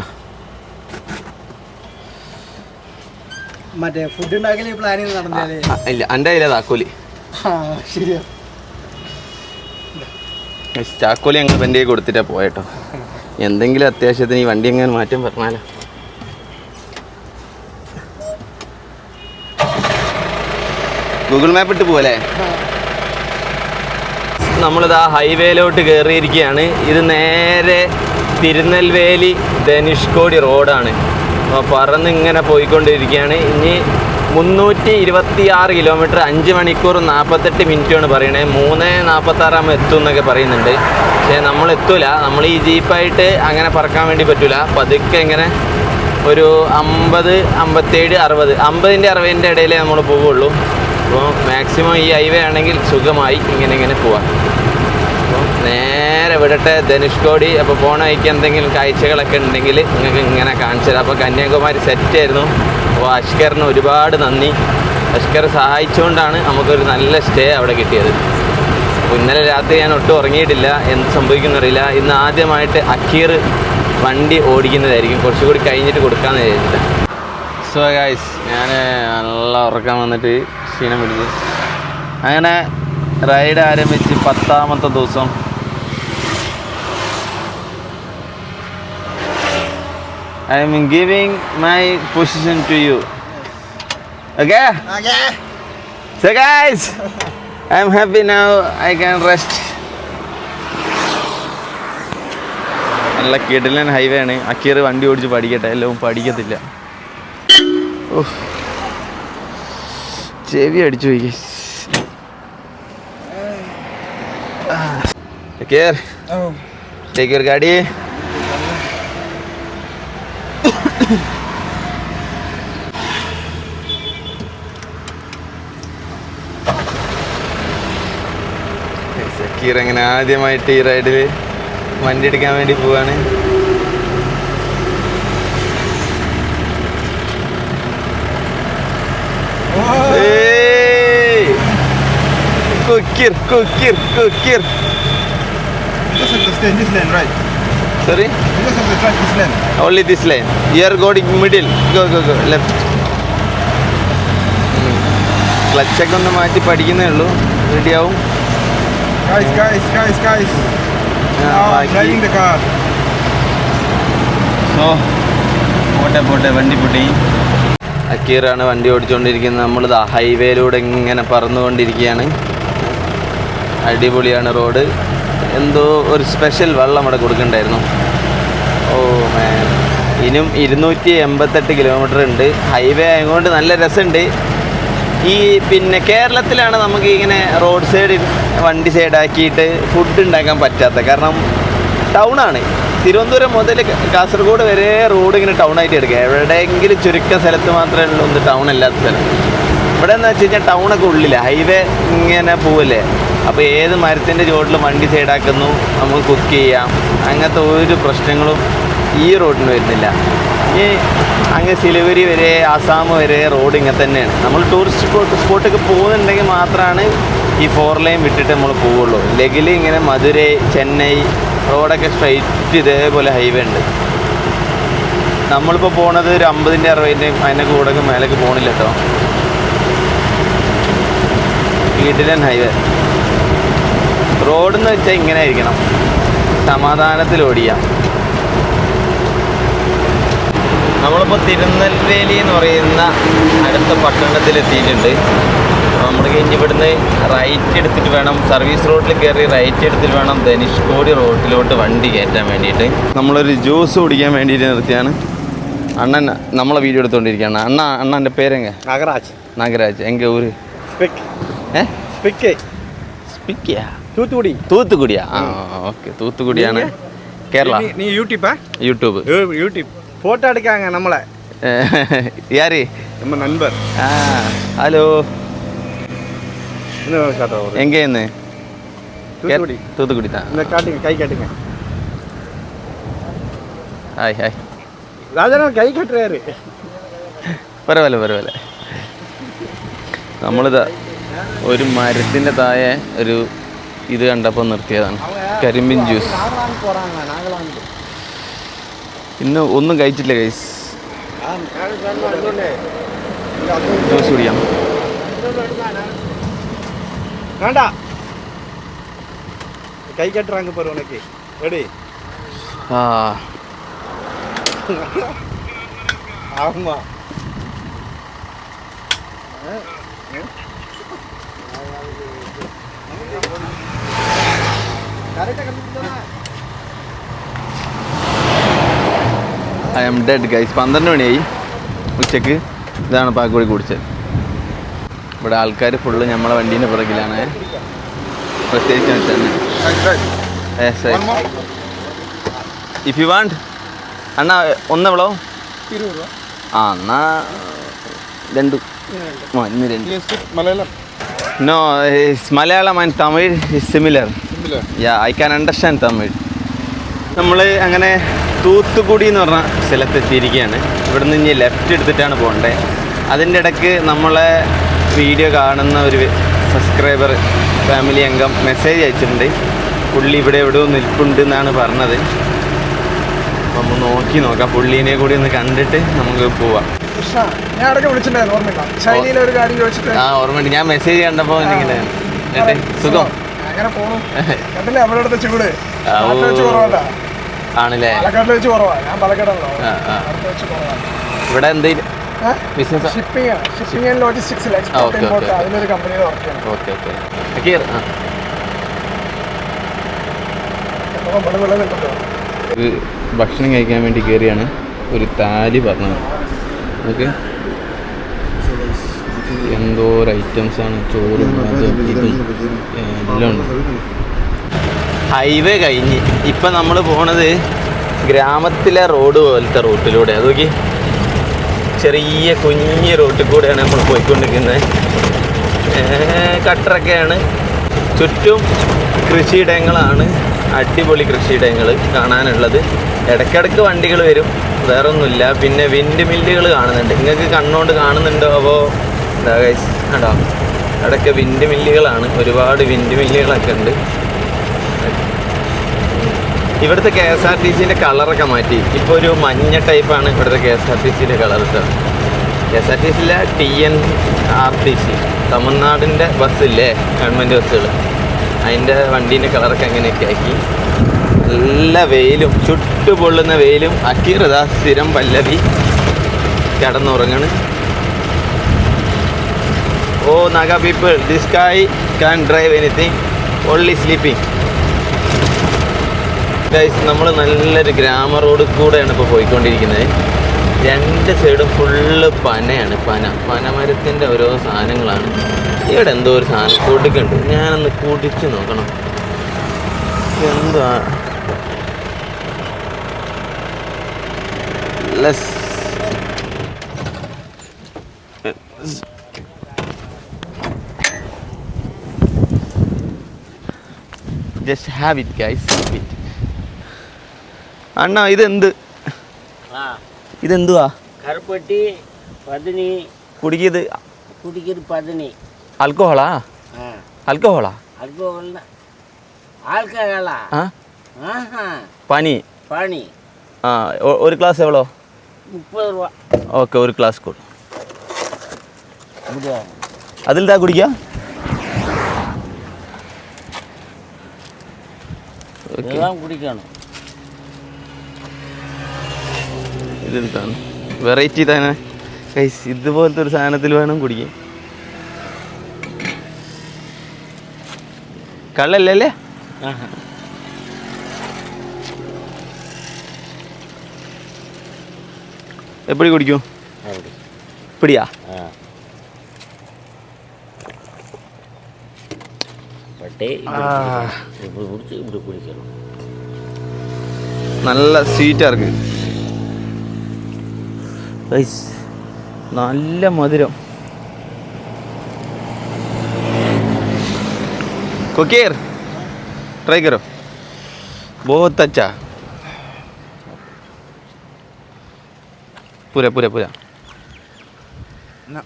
S3: മറ്റേ ഫുഡ് ഉണ്ടാക്കല് പ്ലാനിങ് നടന്നാലേ
S1: ഇല്ല എൻ്റെ കയ്യിലാ താക്കോലി.
S3: ശരിയാ,
S1: താക്കോലി ഞങ്ങൾ വണ്ടിയെ കൊടുത്തിട്ടാ പോയട്ടോ. എന്തെങ്കിലും അത്യാവശ്യത്തിന് ഈ വണ്ടി എങ്ങനെ മാറ്റം പറഞ്ഞാലോ. ഗൂഗിൾ മാപ്പ് ഇട്ട് പോലെ നമ്മളിതാ ഹൈവേയിലോട്ട് കയറിയിരിക്കുകയാണ്. ഇത് നേരെ തിരുനെൽവേലി ധനുഷ്കോടി റോഡാണ്. അപ്പോൾ പറന്നിങ്ങനെ പോയിക്കൊണ്ടിരിക്കുകയാണ്. ഇനി 326 കിലോമീറ്റർ 5 മണിക്കൂർ 48 മിനിറ്റാണ് പറയണേ. 3:46 എത്തും എന്നൊക്കെ പറയുന്നുണ്ട്. പക്ഷേ നമ്മൾ എത്തൂല. നമ്മൾ ഈ ജീപ്പായിട്ട് അങ്ങനെ പറക്കാൻ വേണ്ടി പറ്റൂല. പതുക്കെ ഇങ്ങനെ ഒരു 50, 57, 60, 50-ൻ്റെ 60-ൻ്റെ ഇടയിലേ നമ്മൾ പോവുള്ളൂ. അപ്പോൾ മാക്സിമം ഈ ഹൈവേ ആണെങ്കിൽ സുഖമായി ഇങ്ങനെ പോവാം. അപ്പോൾ നേരെ വിടട്ടെ ധനുഷ്കോടി. അപ്പോൾ പോണ വഴിക്ക് എന്തെങ്കിലും കാഴ്ചകളൊക്കെ ഉണ്ടെങ്കിൽ നിങ്ങൾക്ക് ഇങ്ങനെ കാണിച്ചു തരാം. അപ്പോൾ കന്യാകുമാരി സെറ്റായിരുന്നു. അപ്പോൾ അഷ്കറിന് ഒരുപാട് നന്ദി. അഷ്കർ സഹായിച്ചുകൊണ്ടാണ് നമുക്കൊരു നല്ല സ്റ്റേ അവിടെ കിട്ടിയത്. അപ്പോൾ ഇന്നലെ രാത്രി ഞാൻ ഒട്ടും ഉറങ്ങിയിട്ടില്ല. എന്ത് സംഭവിക്കുന്നറിയില്ല. ഇന്ന് ആദ്യമായിട്ട് അക്കീർ വണ്ടി ഓടിക്കുന്നതായിരിക്കും. കുറച്ചുകൂടി കഴിഞ്ഞിട്ട് കൊടുക്കാമെന്ന് വിചാരിച്ചിട്ട്. സോ ഗൈസ് ഞാൻ നല്ല ഉറക്കം വന്നിട്ട് ക്ഷീണം പിടിച്ചു. അങ്ങനെ റൈഡ് ആരംഭിച്ച് 10ാമത്തെ ദിവസം. I am giving my position to you. Okay?
S2: Okay.
S1: So guys, I am happy now. I can rest. നല്ല കിടിലൻ ഹൈവേ ആണ്. അക്കീർ വണ്ടി ഓടിച്ച് പഠിക്കട്ടെ, എല്ലാം പഠിക്കത്തില്ല. ചെവി അടിച്ചു പോയി. അക്കീർ, ടേക്ക് യുവർ ഗാഡി. സക്കീർ അങ്ങനെ ആദ്യമായിട്ട് ഈ റൈഡിൽ വണ്ടി എടുക്കാൻ വേണ്ടി പോവാണ്. കുക്കിർ കുക്കിർ കുക്കിർ.
S2: This lane, right?
S1: Sorry?
S2: You just have to try this lane.
S1: Only this lane. You are going middle. Go, go, go. Left. ക്ലച്ചൊക്കെ ഒന്ന് മാറ്റി പഠിക്കുന്നേ ഉള്ളൂ. റെഡിയാവും.
S2: Guys. Now I'm driving the car.
S1: So പോട്ടെ വണ്ടി പൊട്ടി. അക്കീറാണ് വണ്ടി ഓടിച്ചുകൊണ്ടിരിക്കുന്നത്. നമ്മളിത് ഹൈവേയിലൂടെ ഇങ്ങനെ പറന്നുകൊണ്ടിരിക്കുകയാണ്. അടിപൊളിയാണ് റോഡ്. എന്തോ ഒരു സ്പെഷ്യൽ വെള്ളം ഇവിടെ കൊടുക്കണ്ടായിരുന്നു. ഓ മാൻ, ഇനിയും 288 കിലോമീറ്റർ ഉണ്ട്. ഹൈവേ ആയതുകൊണ്ട് നല്ല രസമുണ്ട്. ഈ പിന്നെ കേരളത്തിലാണ് നമുക്ക് ഇങ്ങനെ റോഡ് സൈഡ് വണ്ടി സൈഡാക്കിയിട്ട് ഫുഡ് ഉണ്ടാക്കാൻ പറ്റാത്ത. കാരണം ടൗണാണ്. തിരുവനന്തപുരം മുതൽ കാസർഗോഡ് വരെ റോഡ് ഇങ്ങനെ ടൗണായിട്ട് എടുക്കുക. എവിടെയെങ്കിലും ചുരുക്കം സ്ഥലത്ത് മാത്രമേ ഉള്ളൂ ഒന്ന് ടൗൺ അല്ലാത്ത സ്ഥലം. ഇവിടെ എന്ന് വെച്ച് കഴിഞ്ഞാൽ ടൗണൊക്കെ ഉള്ളില്ല, ഹൈവേ ഇങ്ങനെ പോവല്ലേ. അപ്പോൾ ഏത് മരത്തിൻ്റെ ചുവട്ടിലും വണ്ടി സൈഡാക്കുന്നു, നമുക്ക് കുക്ക് ചെയ്യാം. അങ്ങനത്തെ ഒരു പ്രശ്നങ്ങളും ഈ റോഡിന് വരുന്നില്ല. ഈ അങ്ങ് സിലിഗുരി വരെ ആസാം വരെ റോഡ് ഇങ്ങനെ തന്നെയാണ്. നമ്മൾ ടൂറിസ്റ്റ് സ്പോട്ടൊക്കെ പോകുന്നുണ്ടെങ്കിൽ മാത്രമാണ് ഈ 4 ലൈൻ വിട്ടിട്ട് നമ്മൾ പോവുള്ളൂ. ഇല്ലെങ്കിൽ ഇങ്ങനെ മധുരൈ, ചെന്നൈ റോഡൊക്കെ സ്ട്രൈറ്റ് ഇതേപോലെ ഹൈവേ ഉണ്ട്. നമ്മളിപ്പോൾ പോണത് ഒരു 50-ൻ്റെ 60-ൻ്റെയും അതിൻ്റെ കൂടെയൊക്കെ മേലേക്ക് പോകണില്ല കേട്ടോ. കിടിലൻ ഹൈവേ. റോഡെന്ന് വെച്ചാൽ ഇങ്ങനെ ആയിരിക്കണം, സമാധാനത്തിൽ ഓടിക്കാം. നമ്മളിപ്പോൾ തിരുനെൽവേലി എന്ന് പറയുന്ന അടുത്ത പട്ടണത്തിലെത്തിയിട്ടുണ്ട്. നമ്മൾ കഴിഞ്ഞ് ഇവിടുന്ന് റൈറ്റ് എടുത്തിട്ട് വേണം, സർവീസ് റോഡിൽ കയറി റൈറ്റ് എടുത്തിട്ട് വേണം ധനുഷ്കോടി റോഡിലോട്ട് വണ്ടി കയറ്റാൻ വേണ്ടിയിട്ട്. നമ്മളൊരു ജ്യൂസ് കുടിക്കാൻ വേണ്ടിയിട്ട് നിർത്തിയാണ്. അണ്ണൻ നമ്മളെ വീഡിയോ എടുത്തുകൊണ്ടിരിക്കുകയാണ്. അണ്ണൻ്റെ പേരെങ്ക? നാഗരാജ്. എങ്ക ഊര്? തൂത്തുക്കുടിയാ? ആ ഓക്കെ, തൂത്തുക്കുടിയാണ്. കേരള. യൂട്യൂബ്
S3: போட்டோ எடுக்காங்க நம்மள.
S1: யாரு?
S3: நம்ம நண்பர்.
S1: ஹலோ.
S3: இன்னும் காட்ட வர.
S1: எங்க இருந்து? தூத்துக்குடி தான்.
S3: இந்த காட்டுங்க, கை காட்டுங்க.
S1: ஹாய்.
S3: ராஜனா கை காட்டுறாரு.
S1: പരവായില്ല. നമ്മളിതാ ഒരു മരത്തിൻ്റെ താഴെ ഒരു ഇത് കണ്ടപ്പോൾ നിർത്തിയതാണ്. കരിമ്പിൻ ജ്യൂസ്. ഇന്ന് ഒന്നും കഴിച്ചിട്ടില്ല ഗൈസ്. ജ്യൂസ് കുടിക്കാം.
S3: വേണ്ട, കൈ കെട്ടുറാങ്ക പോരും ഉനക്ക്. റെഡി? ஆமா.
S1: I M dead guys. 12 മണിയായി ഉച്ചക്ക്. ഇതാണ് പാക്കോടി കുടിച്ചത്. ഇവിടെ ആൾക്കാർ ഫുള്ള് നമ്മളെ വണ്ടീൻ്റെ പുറകിലാണ്. പ്രത്യേകിച്ച് തന്നെ ഇഫ് യു വാണ്ട് അണ്ണാ ഒന്നെവളോ?
S3: 20 രൂപ.
S1: എന്നാ 2. ഇന്ന് 2.
S3: Malayalam?
S1: No, Malayalam and Tamil is similar. Yeah, I can understand Tamil. നമ്മൾ അങ്ങനെ തൂത്തുക്കുടി എന്ന് പറഞ്ഞ സ്ഥലത്തെത്തിയിരിക്കുകയാണ്. ഇവിടെ നിന്ന് ഇനി ലെഫ്റ്റ് എടുത്തിട്ടാണ് പോകേണ്ടത്. അതിൻ്റെ ഇടയ്ക്ക് നമ്മളെ വീഡിയോ കാണുന്ന ഒരു സബ്സ്ക്രൈബർ ഫാമിലി അംഗം മെസ്സേജ് അയച്ചിട്ടുണ്ട്. പുള്ളി ഇവിടെ എവിടെയോ നിൽപ്പുണ്ട് എന്നാണ് പറഞ്ഞത്. നമ്മൾ നോക്കി നോക്കാം, പുള്ളീനെ കൂടി ഒന്ന് കണ്ടിട്ട് നമുക്ക് പോവാം.
S3: ഞാൻ ഇടയ്ക്ക് വിളിച്ചിട്ടുണ്ടായിരുന്നു, ഓർമ്മയില്ല? ചൈനയിലെ ഒരു കാര്യം ചോദിച്ചിട്ട്.
S1: ആ ഓർമ്മയുണ്ട്, ഞാൻ മെസ്സേജ് കണ്ടപ്പോൾ ഇങ്ങനെ സുഖം
S3: അങ്ങനെ പോണു. കണ്ടില്ലേ നമ്മുടെ അടുത്ത ചൂട് കുറവാ
S1: ആണല്ലേ?
S3: പാലക്കാട്ടിൽ വെച്ച് കുറവാണ്. ഞാൻ പാലക്കാടാണല്ലോ.
S1: ഇവിടെ എന്തെങ്കിലും ബിസിനസ്
S3: ഷിപ്പിംഗ് ആൻഡ് ലോജിസ്റ്റിക്സിൽ എക്സ്പോർട്ട് ഇമ്പോർട്ട് അതിലൊരു കമ്പനിയിൽ വർക്ക് ചെയ്യണം.
S1: Okay okay. ഭക്ഷണം കഴിക്കാൻ വേണ്ടി കയറിയാണ്. ഒരു താലി പറഞ്ഞത് നമുക്ക് എന്തോരം ഐറ്റംസാണ്, ചോറും അതും ഇതും എല്ലാം ഉണ്ട്. ഹൈവേ കഴിഞ്ഞ് ഇപ്പം നമ്മൾ പോണത് ഗ്രാമത്തിലെ റോഡ് പോലത്തെ റൂട്ടിലൂടെ. അതൊക്കെ ചെറിയ കുഞ്ഞ് റോട്ടിൽ കൂടെയാണ് നമ്മൾ പോയിക്കൊണ്ടിരിക്കുന്നത്. കട്ടറൊക്കെയാണ്, ചുറ്റും കൃഷിയിടങ്ങളാണ്, അടിപൊളി കൃഷിയിടങ്ങൾ കാണാനുള്ളത്. ഇടയ്ക്കിടയ്ക്ക് വണ്ടികൾ വരും, വേറൊന്നുമില്ല. പിന്നെ വിൻഡ് മില്ലുകൾ കാണുന്നുണ്ട്, നിങ്ങൾക്ക് കണ്ണുകൊണ്ട് കാണുന്നുണ്ടോ? അപ്പോൾ എന്താ ഗൈസ് കണ്ടോ, ഇടയ്ക്ക് വിൻഡ് മില്ലുകളാണ്, ഒരുപാട് വിൻഡ് മില്ലുകളൊക്കെ ഉണ്ട്. ഇവിടുത്തെ KSRTCൻ്റെ കളറൊക്കെ മാറ്റി, ഇപ്പോൾ ഒരു മഞ്ഞ ടൈപ്പാണ് ഇവിടുത്തെ KSRTCൻ്റെ കളർ കേട്ടോ. KSRTCയിലെ TNRTC തമിഴ്നാടിൻ്റെ ബസ്സില്ലേ, ഗവൺമെൻറ് ബസ്സുകൾ, അതിൻ്റെ വണ്ടീൻ്റെ കളറൊക്കെ അങ്ങനെയൊക്കെ ആക്കി. നല്ല വെയിലും ചുട്ടുപൊള്ളുന്ന വെയിലും. അക്കീറത സ്ഥിരം പല്ലവി കിടന്നുറങ്ങണ്. Oh Naga people, this guy can drive anything, only sleeping. Guys നമ്മൾ നല്ലൊരു ഗ്രാമ റോഡ് കൂടെയാണ് ഇപ്പോൾ പോയിക്കൊണ്ടിരിക്കുന്നത്. രണ്ട് സൈഡും ഫുള്ള് പനയാണ്, പനമരത്തിൻ്റെ ഓരോ സാധനങ്ങളാണ്. ഇവിടെ എന്തോ ഒരു സാധനം കൊടുക്കുന്നുണ്ട്, ഞാനൊന്ന് കുടിച്ച് നോക്കണം എന്താ. Just have it guys, have it. അണ്ണാ ഇതെന്തുവാ?
S4: കറുപ്പട്ടി പതിനി
S1: കുടിക്കുന്നത്
S4: പതിനി.
S1: ആൽക്കഹോളാ? ആൽക്കഹോളാ?
S4: ആൽക്കഹോളാ?
S1: പനി
S4: പണി.
S1: ആ, ഒരു ഗ്ലാസ് എവ്വളോ?
S4: 30 രൂപ.
S1: ഓക്കെ, ഒരു ഗ്ലാസ് കൊടു. അതിലെന്താ കുടിക്കുക?
S4: കുടിക്കണം.
S1: ഇതെന്താണ് വെറൈറ്റി തന്നെ ഗൈസ്, ഇതുപോലത്തെ ഒരു സാധനത്തിൽ വേണം കുടിക്കാൻ. കള്ളല്ലേ? എപ്പടി കുടിക്കും? ഇപ്പടിയാ? നല്ല സ്വീറ്റാ ഇருக்கு, നല്ല മധുരം. कोकेर ट्राई करो, बहुत अच्छा. पूरा पूरा पूरा.
S3: No.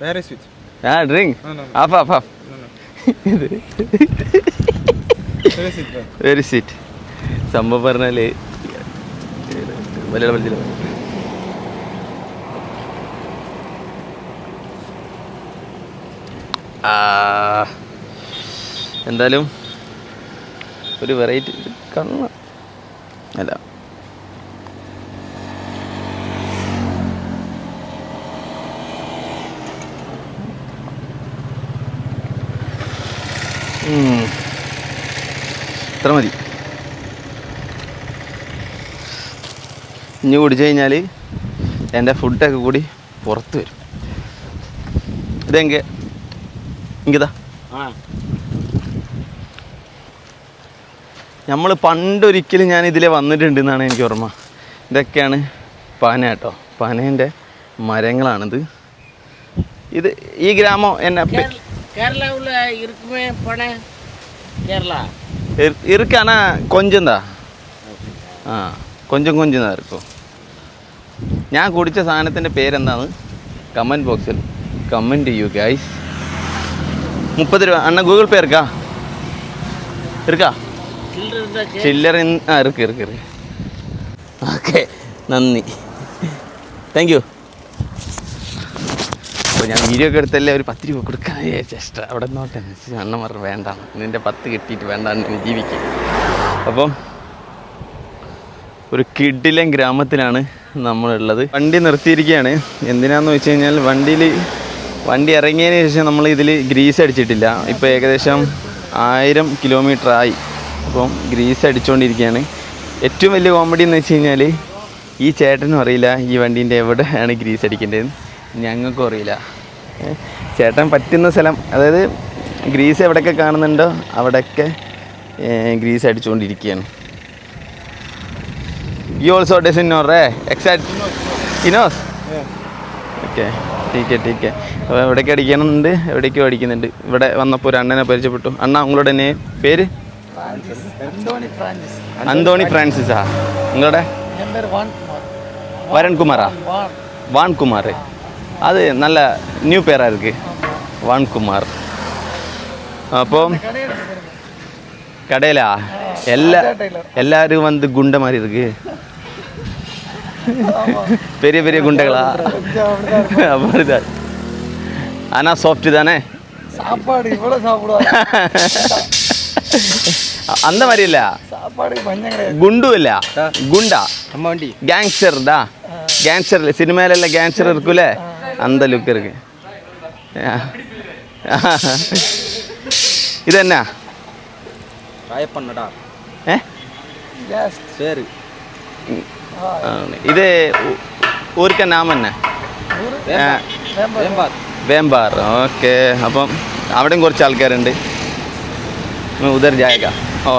S3: Very sweet.
S1: Yeah, drink.
S3: No.
S1: Half.
S3: No. Very sweet.
S1: Very sweet. സംഭവം പറഞ്ഞാൽ മലയാളം മനസ്സിലാവും. എന്തായാലും ഒരു വെറൈറ്റി കണ്ണ അല്ല. ഇത്ര മതി. ഇനി കുടിച്ചു കഴിഞ്ഞാൽ എൻ്റെ ഫുഡൊക്കെ കൂടി പുറത്ത് വരും. ഇതെങ്കിൽ ഇങ്ങതാ നമ്മൾ പണ്ടൊരിക്കലും ഞാൻ ഇതിലെ വന്നിട്ടുണ്ട് എന്നാണ് എനിക്ക് ഓർമ്മ. ഇതൊക്കെയാണ് പന കേട്ടോ, പനേൻ്റെ മരങ്ങളാണിത്. ഇത് ഈ ഗ്രാമം എന്നെ ഇറുക്കാണ് കൊഞ്ചന്താ. ആ കൊഞ്ചം താ ഇരിക്കും. ഞാൻ കുടിച്ച സാധനത്തിൻ്റെ പേരെന്താണ് കമൻറ്റ് ബോക്സിൽ കമൻറ്റ് ചെയ്യൂ ഗൈസ്. 30 രൂപ. അണ്ണ ഗൂഗിൾ പേ இருக்கா? ചില്ലർ ഇருக்கு. ഓക്കെ, നന്ദി, താങ്ക് യു. അപ്പോൾ ഞാൻ വീഡിയോ ഒക്കെ എടുത്തല്ലേ ഒരു 10 രൂപ കൊടുക്കാൻ വിചാരിച്ചു എക്സ്ട്രാ. അവിടെ നോട്ടെ, അണ്ണൻ പറഞ്ഞു വേണ്ട, നിൻ്റെ 10 കിട്ടിയിട്ട് വേണ്ടാന്ന് ജീവിക്കും. അപ്പം ഒരു കിഡിലൻ ഗ്രാമത്തിലാണ് നമ്മളുള്ളത്. വണ്ടി നിർത്തിയിരിക്കുകയാണ്. എന്തിനാന്ന് വെച്ച് കഴിഞ്ഞാൽ വണ്ടി ഇറങ്ങിയതിന് ശേഷം നമ്മൾ ഇതിൽ ഗ്രീസ് അടിച്ചിട്ടില്ല. ഇപ്പോൾ ഏകദേശം 1000 കിലോമീറ്റർ ആയി. അപ്പം ഗ്രീസ് അടിച്ചുകൊണ്ടിരിക്കുകയാണ്. ഏറ്റവും വലിയ കോമഡി എന്ന് വെച്ച് കഴിഞ്ഞാൽ ഈ ചേട്ടനും അറിയില്ല ഈ വണ്ടീൻ്റെ എവിടെയാണ് ഗ്രീസ് അടിക്കേണ്ടതെന്ന്, ഞങ്ങൾക്കും അറിയില്ല. ചേട്ടൻ പറ്റുന്ന സ്ഥലം, അതായത് ഗ്രീസ് എവിടെയൊക്കെ കാണുന്നുണ്ടോ അവിടെയൊക്കെ ഗ്രീസ് അടിച്ചുകൊണ്ടിരിക്കുകയാണ്. You also doesn't know, right? Exact. He knows? Okay, ടീക്കെ. അപ്പോൾ എവിടേക്ക് അടിക്കണമെന്നുണ്ട്, എവിടേക്കോ അടിക്കുന്നുണ്ട്. ഇവിടെ വന്നപ്പോൾ ഒരു അണ്ണനെ പരിചയപ്പെട്ടു. അണ്ണ ഉങ്ങളുടെ പേര്? അന്തോണി ഫ്രാൻസിസാ. നിങ്ങളുടെ? വരുൺകുമാറാ? വാൺകുമാർ. അത് നല്ല ന്യൂ പേരാ இருக்கு, வான்குமார். അപ്പോൾ கடையிலா எல்லாரும் வந்து குண்ட மாதிரி இருக்கு, பெரிய பெரிய குண்டைகளா? அப்படிதான். ஆனா சாஃப்ட் தானே
S3: சாப்பாடு? இவ்வளோ சாப்பிடுவாங்க
S1: அந்த மாதிரி இல்ல,
S3: சாப்பாடு பஞ்சம் கிடையாது.
S1: குண்டும் இல்ல, குண்டா
S3: நம்ம வண்டி
S1: கேங்ஸ்டர் தான். கேங்ஸ்டர் சினிமாலெல்லாம் கேங்ஸ்டர் இருக்குல்ல, அந்த லுக் இருக்கு. இது என்ன
S3: ராயப்பண்ணடா? சரி,
S1: ഇത് ഊർക്ക നാം തന്നെ വേമ്പാർ. ഓക്കെ, അപ്പം അവിടെയും കുറച്ച് ആൾക്കാരുണ്ട്. ഉദർ ജായക. ഓ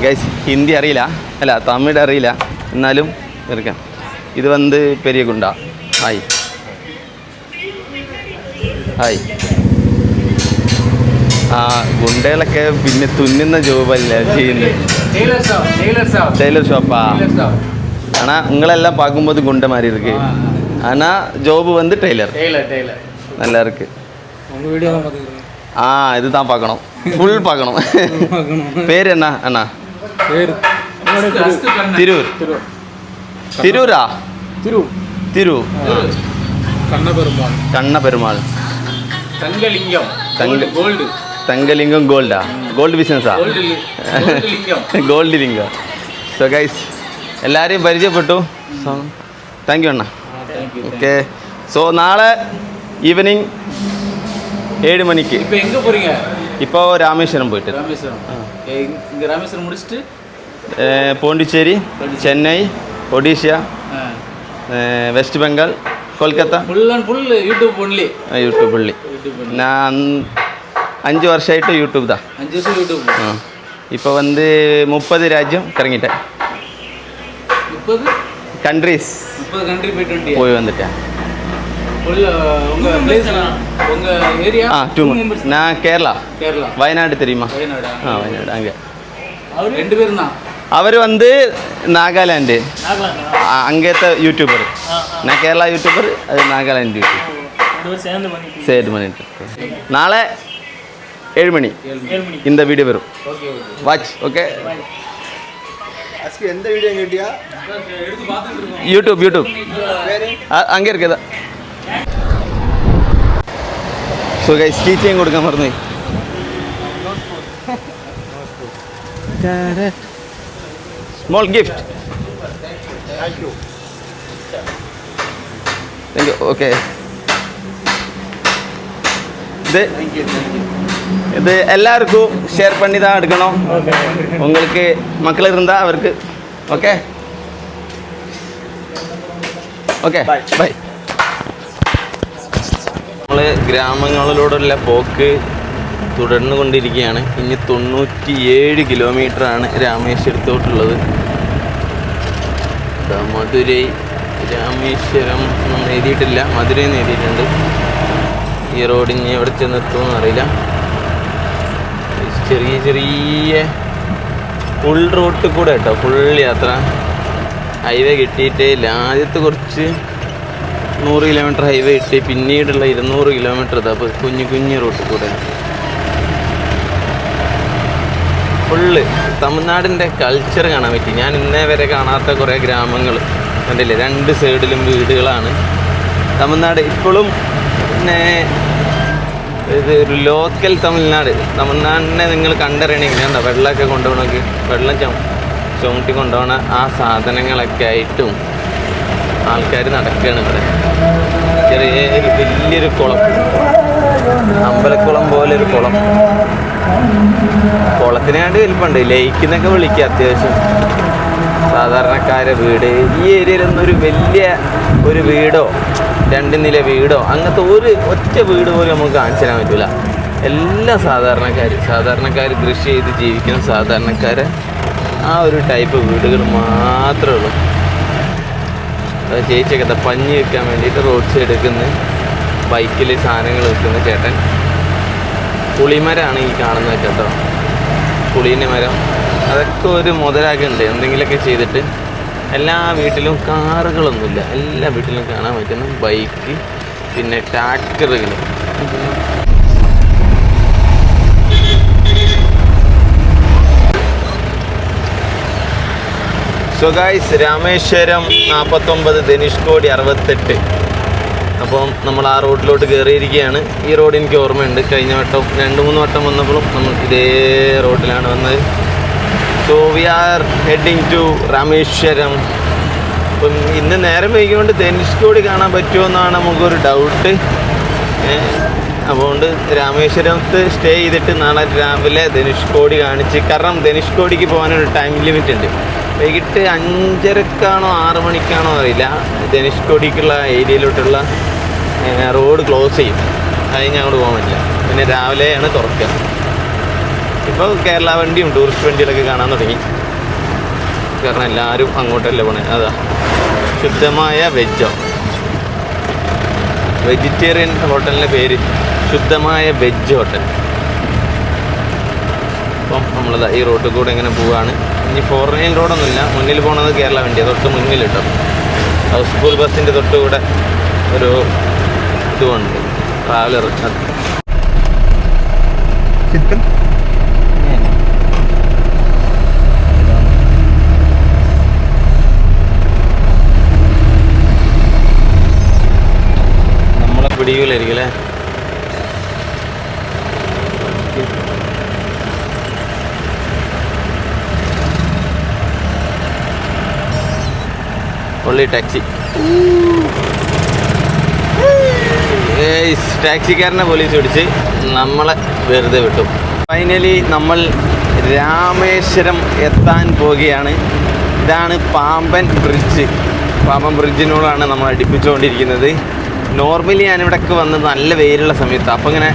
S1: ഗൈസ്, ഹിന്ദി അറിയില്ല, അല്ല തമിഴ് അറിയില്ല, എന്നാലും എടുക്കാം. ഇത് വന്ന് പെരിയ ഗുണ്ട. Hi hi. ആ ഗുണ്ടകളൊക്കെ പിന്നെ തുന്നുന്ന ജോബല്ല ചെയ്യുന്നത്. டெய்லர் ஷாப்பா? ஆனால் உங்களெல்லாம் பார்க்கும்போது குண்டை மாதிரி இருக்கு, ஆனால் ஜோபு வந்து டெய்லர். நல்லா இருக்கு.
S3: உங்கள் வீடியோ தான் பார்த்துக்கிறேன்.
S1: ஆ, இதுதான் பார்க்கணும், ஃபுல் பார்க்கணும். பேர் என்ன அண்ணா?
S3: பேர்
S1: തിരൂർ. തിരൂരാ? തിരു കണ്ണപെരുമാൾ. തങ്കലിംഗം ഗോൾഡാ? ഗോൾഡ് ബിസിനസ്സാ? ഗോൾഡ് ലിംഗം. സോ ഗൈസ്, എല്ലാവരെയും പരിചയപ്പെട്ടു. സോ താങ്ക് യു അണ്ണ. ഓക്കെ, സോ നാളെ ഈവനിങ് 7 മണിക്ക്. ഇപ്പോൾ രാമേശ്വരം പോയിട്ട്,
S4: ராமேஸ்வரம் முடிச்சுட்டு
S1: Pondicherry, Chennai, Odisha, west Bengal, Kolkata.
S4: YouTube only.
S1: YouTube ഉള്ളി. ഞാൻ 5 വർഷമായിട്ട് യൂട്യൂബ് தான்.
S4: 5 வருஷம் யூடியூப்.
S1: இப்போ வந்து 30 ராஜ்யம் கறங்கிட்டேன்.
S4: 30
S1: கண்ட்ரீஸ்
S4: 30 கண்ட்ரி போயிட்டு
S1: போய் வந்துட்டேன்.
S4: உங்க பிளேஸ் உங்க ஏரியா?
S1: 2 members. நான் கேரளா. வயநாடு தெரியுமா?
S4: வயநாடு.
S1: வயநாடு அங்கே.
S4: அவர் 2 பேரும் தான்.
S1: அவர் வந்து நாகாலாண்டு அங்கேத்த யூடியூபர். நான் கேரளா யூடியூபர், அது நாகாலாண்டு யூடியூபர். சேர்ந்து பண்ணிட்டு நாளை 7 மணி இந்த வீடியோ வரும். வாட்ச். ஓகே,
S2: எந்த வீடியோ கேட்டியா?
S1: யூடியூப் அங்கே இருக்குதா? ஸோ கைஸ், கீச்சையும் கொடுக்க மறந்து. Small gift. Thank you. Okay, இது எல்லாருக்கும் ஷேர் பண்ணி தான் எடுக்கணும். உங்களுக்கு மக்கள் இருந்தால் அவருக்கு. Okay okay bye. നമ്മൾ ഗ്രാമങ്ങളിലൂടെയുള്ള പോക്ക് തുടർന്നു കൊണ്ടിരിക്കുകയാണ്. ഇനി 97 കിലോമീറ്ററാണ് രാമേശ്വരത്തോട്ടുള്ളത്. മധുരൈ, രാമേശ്വരം ഒന്നും എഴുതിയിട്ടില്ല, മധുരൈ എന്ന് എഴുതിയിട്ടുണ്ട്. ഈ റോഡ് ഇനി എവിടെ ചെന്നെത്തുമെന്ന് അറിയില്ല. ചെറിയ ചെറിയ ഫുൾ റൂട്ട് കൂടെ കേട്ടോ, ഫുൾ യാത്ര. ഹൈവേ കിട്ടിയിട്ടേ ഇല്ല. ആദ്യത്തെ കുറച്ച് 100 കിലോമീറ്റർ ഹൈവേ കിട്ടി, പിന്നീടുള്ള 200 കിലോമീറ്റർ ഇതാ അപ്പോൾ കുഞ്ഞു കുഞ്ഞു റൂട്ട് കൂടെ. ഫുള്ള് തമിഴ്നാടിൻ്റെ കൾച്ചർ കാണാൻ പറ്റി. ഞാൻ ഇന്നേ വരെ കാണാത്ത കുറേ ഗ്രാമങ്ങൾ കണ്ടില്ലേ, 2 സൈഡിലും വീടുകളാണ്. തമിഴ്നാട് ഇപ്പോഴും പിന്നെ ഇത് ഒരു ലോക്കൽ തമിഴ്നാടിനെ നിങ്ങൾ കണ്ടറിയണമെങ്കിൽ എന്താ വെള്ളമൊക്കെ കൊണ്ടുപോകണമെങ്കിൽ വെള്ളം ചുമട്ടി കൊണ്ടുപോകണ ആ സാധനങ്ങളൊക്കെ ആയിട്ടും ആൾക്കാർ നടക്കുകയാണ് ഇവിടെ. വലിയൊരു കുളം, അമ്പലക്കുളം പോലെ ഒരു കുളം. കുളത്തിനാണ്ട് വലിപ്പുണ്ട്, ലേക്കിന്നൊക്കെ വിളിക്കുക. അത്യാവശ്യം സാധാരണക്കാരെ വീട് ഈ ഏരിയയിലൊന്നും ഒരു വീടോ 2 നില വീടോ അങ്ങനത്തെ ഒറ്റ വീട് പോലും നമുക്ക് കാണിച്ചു തരാൻ പറ്റില്ല. എല്ലാ സാധാരണക്കാർ കൃഷി ചെയ്ത് ജീവിക്കുന്ന സാധാരണക്കാരെ ആ ഒരു ടൈപ്പ് വീടുകൾ മാത്രമേ ഉള്ളൂ. ചേച്ചിയൊക്കെ പഞ്ഞി വെക്കാൻ വേണ്ടിയിട്ട് റോഡ് സൈഡ് എടുക്കുന്ന ബൈക്കിൽ സാധനങ്ങൾ വെക്കുന്ന ചേട്ടൻ. പുളിമരമാണ് ഈ കാണുന്നത് കേട്ടോ, പുളീൻ്റെ മരം. അതൊക്കെ ഒരു മുതലാക്കുന്നുണ്ട് എന്തെങ്കിലുമൊക്കെ ചെയ്തിട്ട്. എല്ലാ വീട്ടിലും കാറുകളൊന്നുമില്ല, എല്ലാ വീട്ടിലും കാണാൻ പറ്റുന്ന ബൈക്ക്, പിന്നെ ട്രാക്ടറുകൾ. So guys, Rameswaram 49, Dhanushkodi 68. അപ്പം നമ്മൾ ആ റോഡിലോട്ട് കയറിയിരിക്കുകയാണ്. ഈ റോഡ് എനിക്ക് ഓർമ്മയുണ്ട്, കഴിഞ്ഞ വട്ടം 2-3 വട്ടം വന്നപ്പോഴും നമ്മൾ ഇതേ റോഡിലാണ് വന്നത്. So we are heading to Rameswaram. അപ്പം ഇന്ന് നേരം വൈകിക്കൊണ്ട് ധനുഷ്കോടി കാണാൻ പറ്റുമോ എന്നാണ് നമുക്കൊരു ഡൗട്ട്. അതുകൊണ്ട് രാമേശ്വരത്ത് സ്റ്റേ ചെയ്തിട്ട് നാളെ രാവിലെ ധനുഷ്കോടി കാണിച്ച്, കാരണം ധനുഷ്കോടിക്ക് പോകാനൊരു ടൈം ലിമിറ്റ് ഉണ്ട്. വൈകിട്ട് 5:30ക്കാണോ 6 മണിക്കാണോ അറിയില്ല, ധനുഷ്കോടിക്കുള്ള ഏരിയയിലോട്ടുള്ള റോഡ് ക്ലോസ് ചെയ്യും. അതിന് അങ്ങോട്ട് പോകാൻ പറ്റില്ല. പിന്നെ രാവിലെയാണ് തുറക്കുക. ഇപ്പോൾ കേരള വണ്ടിയും ടൂറിസ്റ്റ് വണ്ടികളൊക്കെ കാണാൻ തുടങ്ങി, കാരണം എല്ലാവരും അങ്ങോട്ടല്ലേ പോണേ. അതാ ശുദ്ധമായ വെജിറ്റേറിയൻ ഹോട്ടലിൻ്റെ പേര് ശുദ്ധമായ വെജ് ഹോട്ടൽ. അപ്പം നമ്മളത് ഈ റോഡിൽ കൂടെ ഇങ്ങനെ പോവുകയാണ്. ഇനി 4 ലൈൻ റോഡൊന്നുമില്ല, മുന്നിൽ പോണത് കേരള വണ്ടിയാണ്, തൊട്ട് മുന്നിൽ കേട്ടോ. സ്കൂൾ ബസ്സിൻ്റെ തൊട്ടുകൂടെ ഒരു ഇതുമുണ്ട്, ട്രാവലർ. നമ്മളെ പിടികൂലായിരിക്കും അല്ലേ. only taxi. ടാക്സിക്കാരനെ പോലീസ് പിടിച്ച് നമ്മളെ വെറുതെ വിട്ടു. ഫൈനലി നമ്മൾ രാമേശ്വരം എത്താൻ പോവുകയാണ്. ഇതാണ് പാമ്പൻ ബ്രിഡ്ജിനോടാണ് നമ്മൾ അടുപ്പിച്ചുകൊണ്ടിരിക്കുന്നത്. നോർമലി ഞാനിവിടേക്ക് വന്ന് നല്ല വെയിലുള്ള സമയത്ത്, അപ്പോൾ ഇങ്ങനെ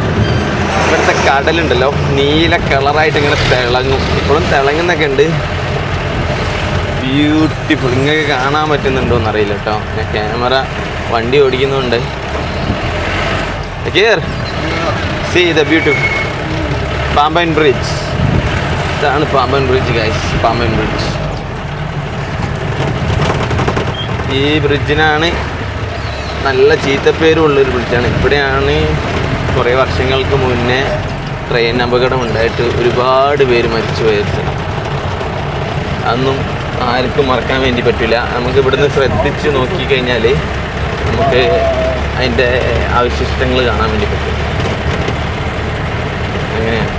S1: ഇവിടുത്തെ കടലുണ്ടല്ലോ നീല കളറായിട്ട് ഇങ്ങനെ തിളങ്ങും. ഇപ്പോഴും തിളങ്ങുന്നൊക്കെ ഉണ്ട്. ബ്യൂട്ടിഫുൾ. നിങ്ങൾക്ക് കാണാൻ പറ്റുന്നുണ്ടോയെന്ന് അറിയില്ല കേട്ടോ, ഞാൻ ക്യാമറ വണ്ടി ഓടിക്കുന്നുണ്ട്. See the beautiful Pamban bridge. ഇതാണ് Pamban bridge guys, Pamban bridge. ഈ ബ്രിഡ്ജിനാണ് നല്ല ചീത്തപ്പേരുള്ളൊരു ബ്രിഡ്ജാണ്. ഇവിടെയാണ് കുറേ വർഷങ്ങൾക്ക് മുന്നേ ട്രെയിൻ അപകടം ഉണ്ടായിട്ട് ഒരുപാട് പേര് മരിച്ചു പോയത്. അതൊന്നും ആർക്കും മറക്കാൻ വേണ്ടി പറ്റില്ല. നമുക്ക് ഇവിടുന്ന് ശ്രദ്ധിച്ച് നോക്കിക്കഴിഞ്ഞാൽ നമുക്ക് അതിൻ്റെ അവശിഷ്ടങ്ങൾ കാണാൻ വേണ്ടി പറ്റും. അങ്ങനെയാണ്.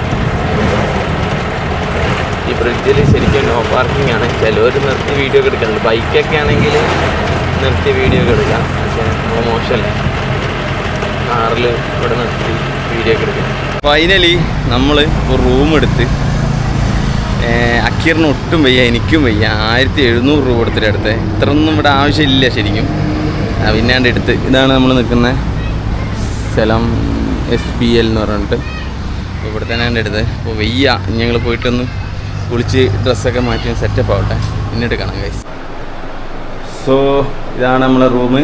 S1: ഈ ബ്രിഡ്ജിൽ ശരിക്കും നോ പാർക്കിംഗ് ആണ്. ചിലവർ നിർത്തി വീഡിയോ ഒക്കെ എടുക്കുന്നുണ്ട്. ബൈക്കൊക്കെ ആണെങ്കിൽ നിർത്തി വീഡിയോ ഒക്കെ എടുക്കാം, പക്ഷേ നമ്മൾ മോശമല്ലേ, കാറിൽ ഇവിടെ നിർത്തി വീഡിയോ ഒക്കെ എടുക്കാം. ഫൈനലി നമ്മൾ ഒരു റൂം എടുത്ത്, അക്കീറിന് ഒട്ടും വയ്യ, എനിക്കും വയ്യ. 1700 രൂപ കൊടുത്തിട്ട് എടുത്തത്. ഇത്രയൊന്നും ഇവിടെ ആവശ്യമില്ല ശരിക്കും. പിന്നാണ്ട് എടുത്ത്. ഇതാണ് നമ്മൾ നിൽക്കുന്ന സ്ഥലം, SBL എന്ന് പറഞ്ഞിട്ട്. അപ്പോൾ ഇവിടെ തന്നെയാണ് എടുത്തത്. അപ്പോൾ വയ്യ, ഞങ്ങൾ പോയിട്ടൊന്ന് കുളിച്ച് ഡ്രസ്സൊക്കെ മാറ്റി സെറ്റപ്പ് ആവട്ടെ, പിന്നീട് കാണാം ഗൈസ്. സോ ഇതാണ് നമ്മളെ റൂം.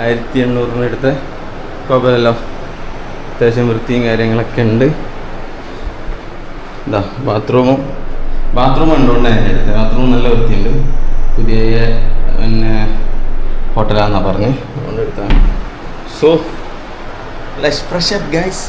S1: 1800 എടുത്ത്. കുഴപ്പമില്ലല്ലോ, അത്യാവശ്യം വൃത്തിയും കാര്യങ്ങളൊക്കെ ഉണ്ട്. ഇതാ ബാത്റൂം ഉണ്ടോണ്ടേ എടുത്തത്. ബാത്റൂം നല്ല വൃത്തിയുണ്ട്. പുതിയ പിന്നെ ഹോട്ടലാണെന്നാണ് പറഞ്ഞ്, അതുകൊണ്ട് എടുത്താണ്. So let's fresh up guys.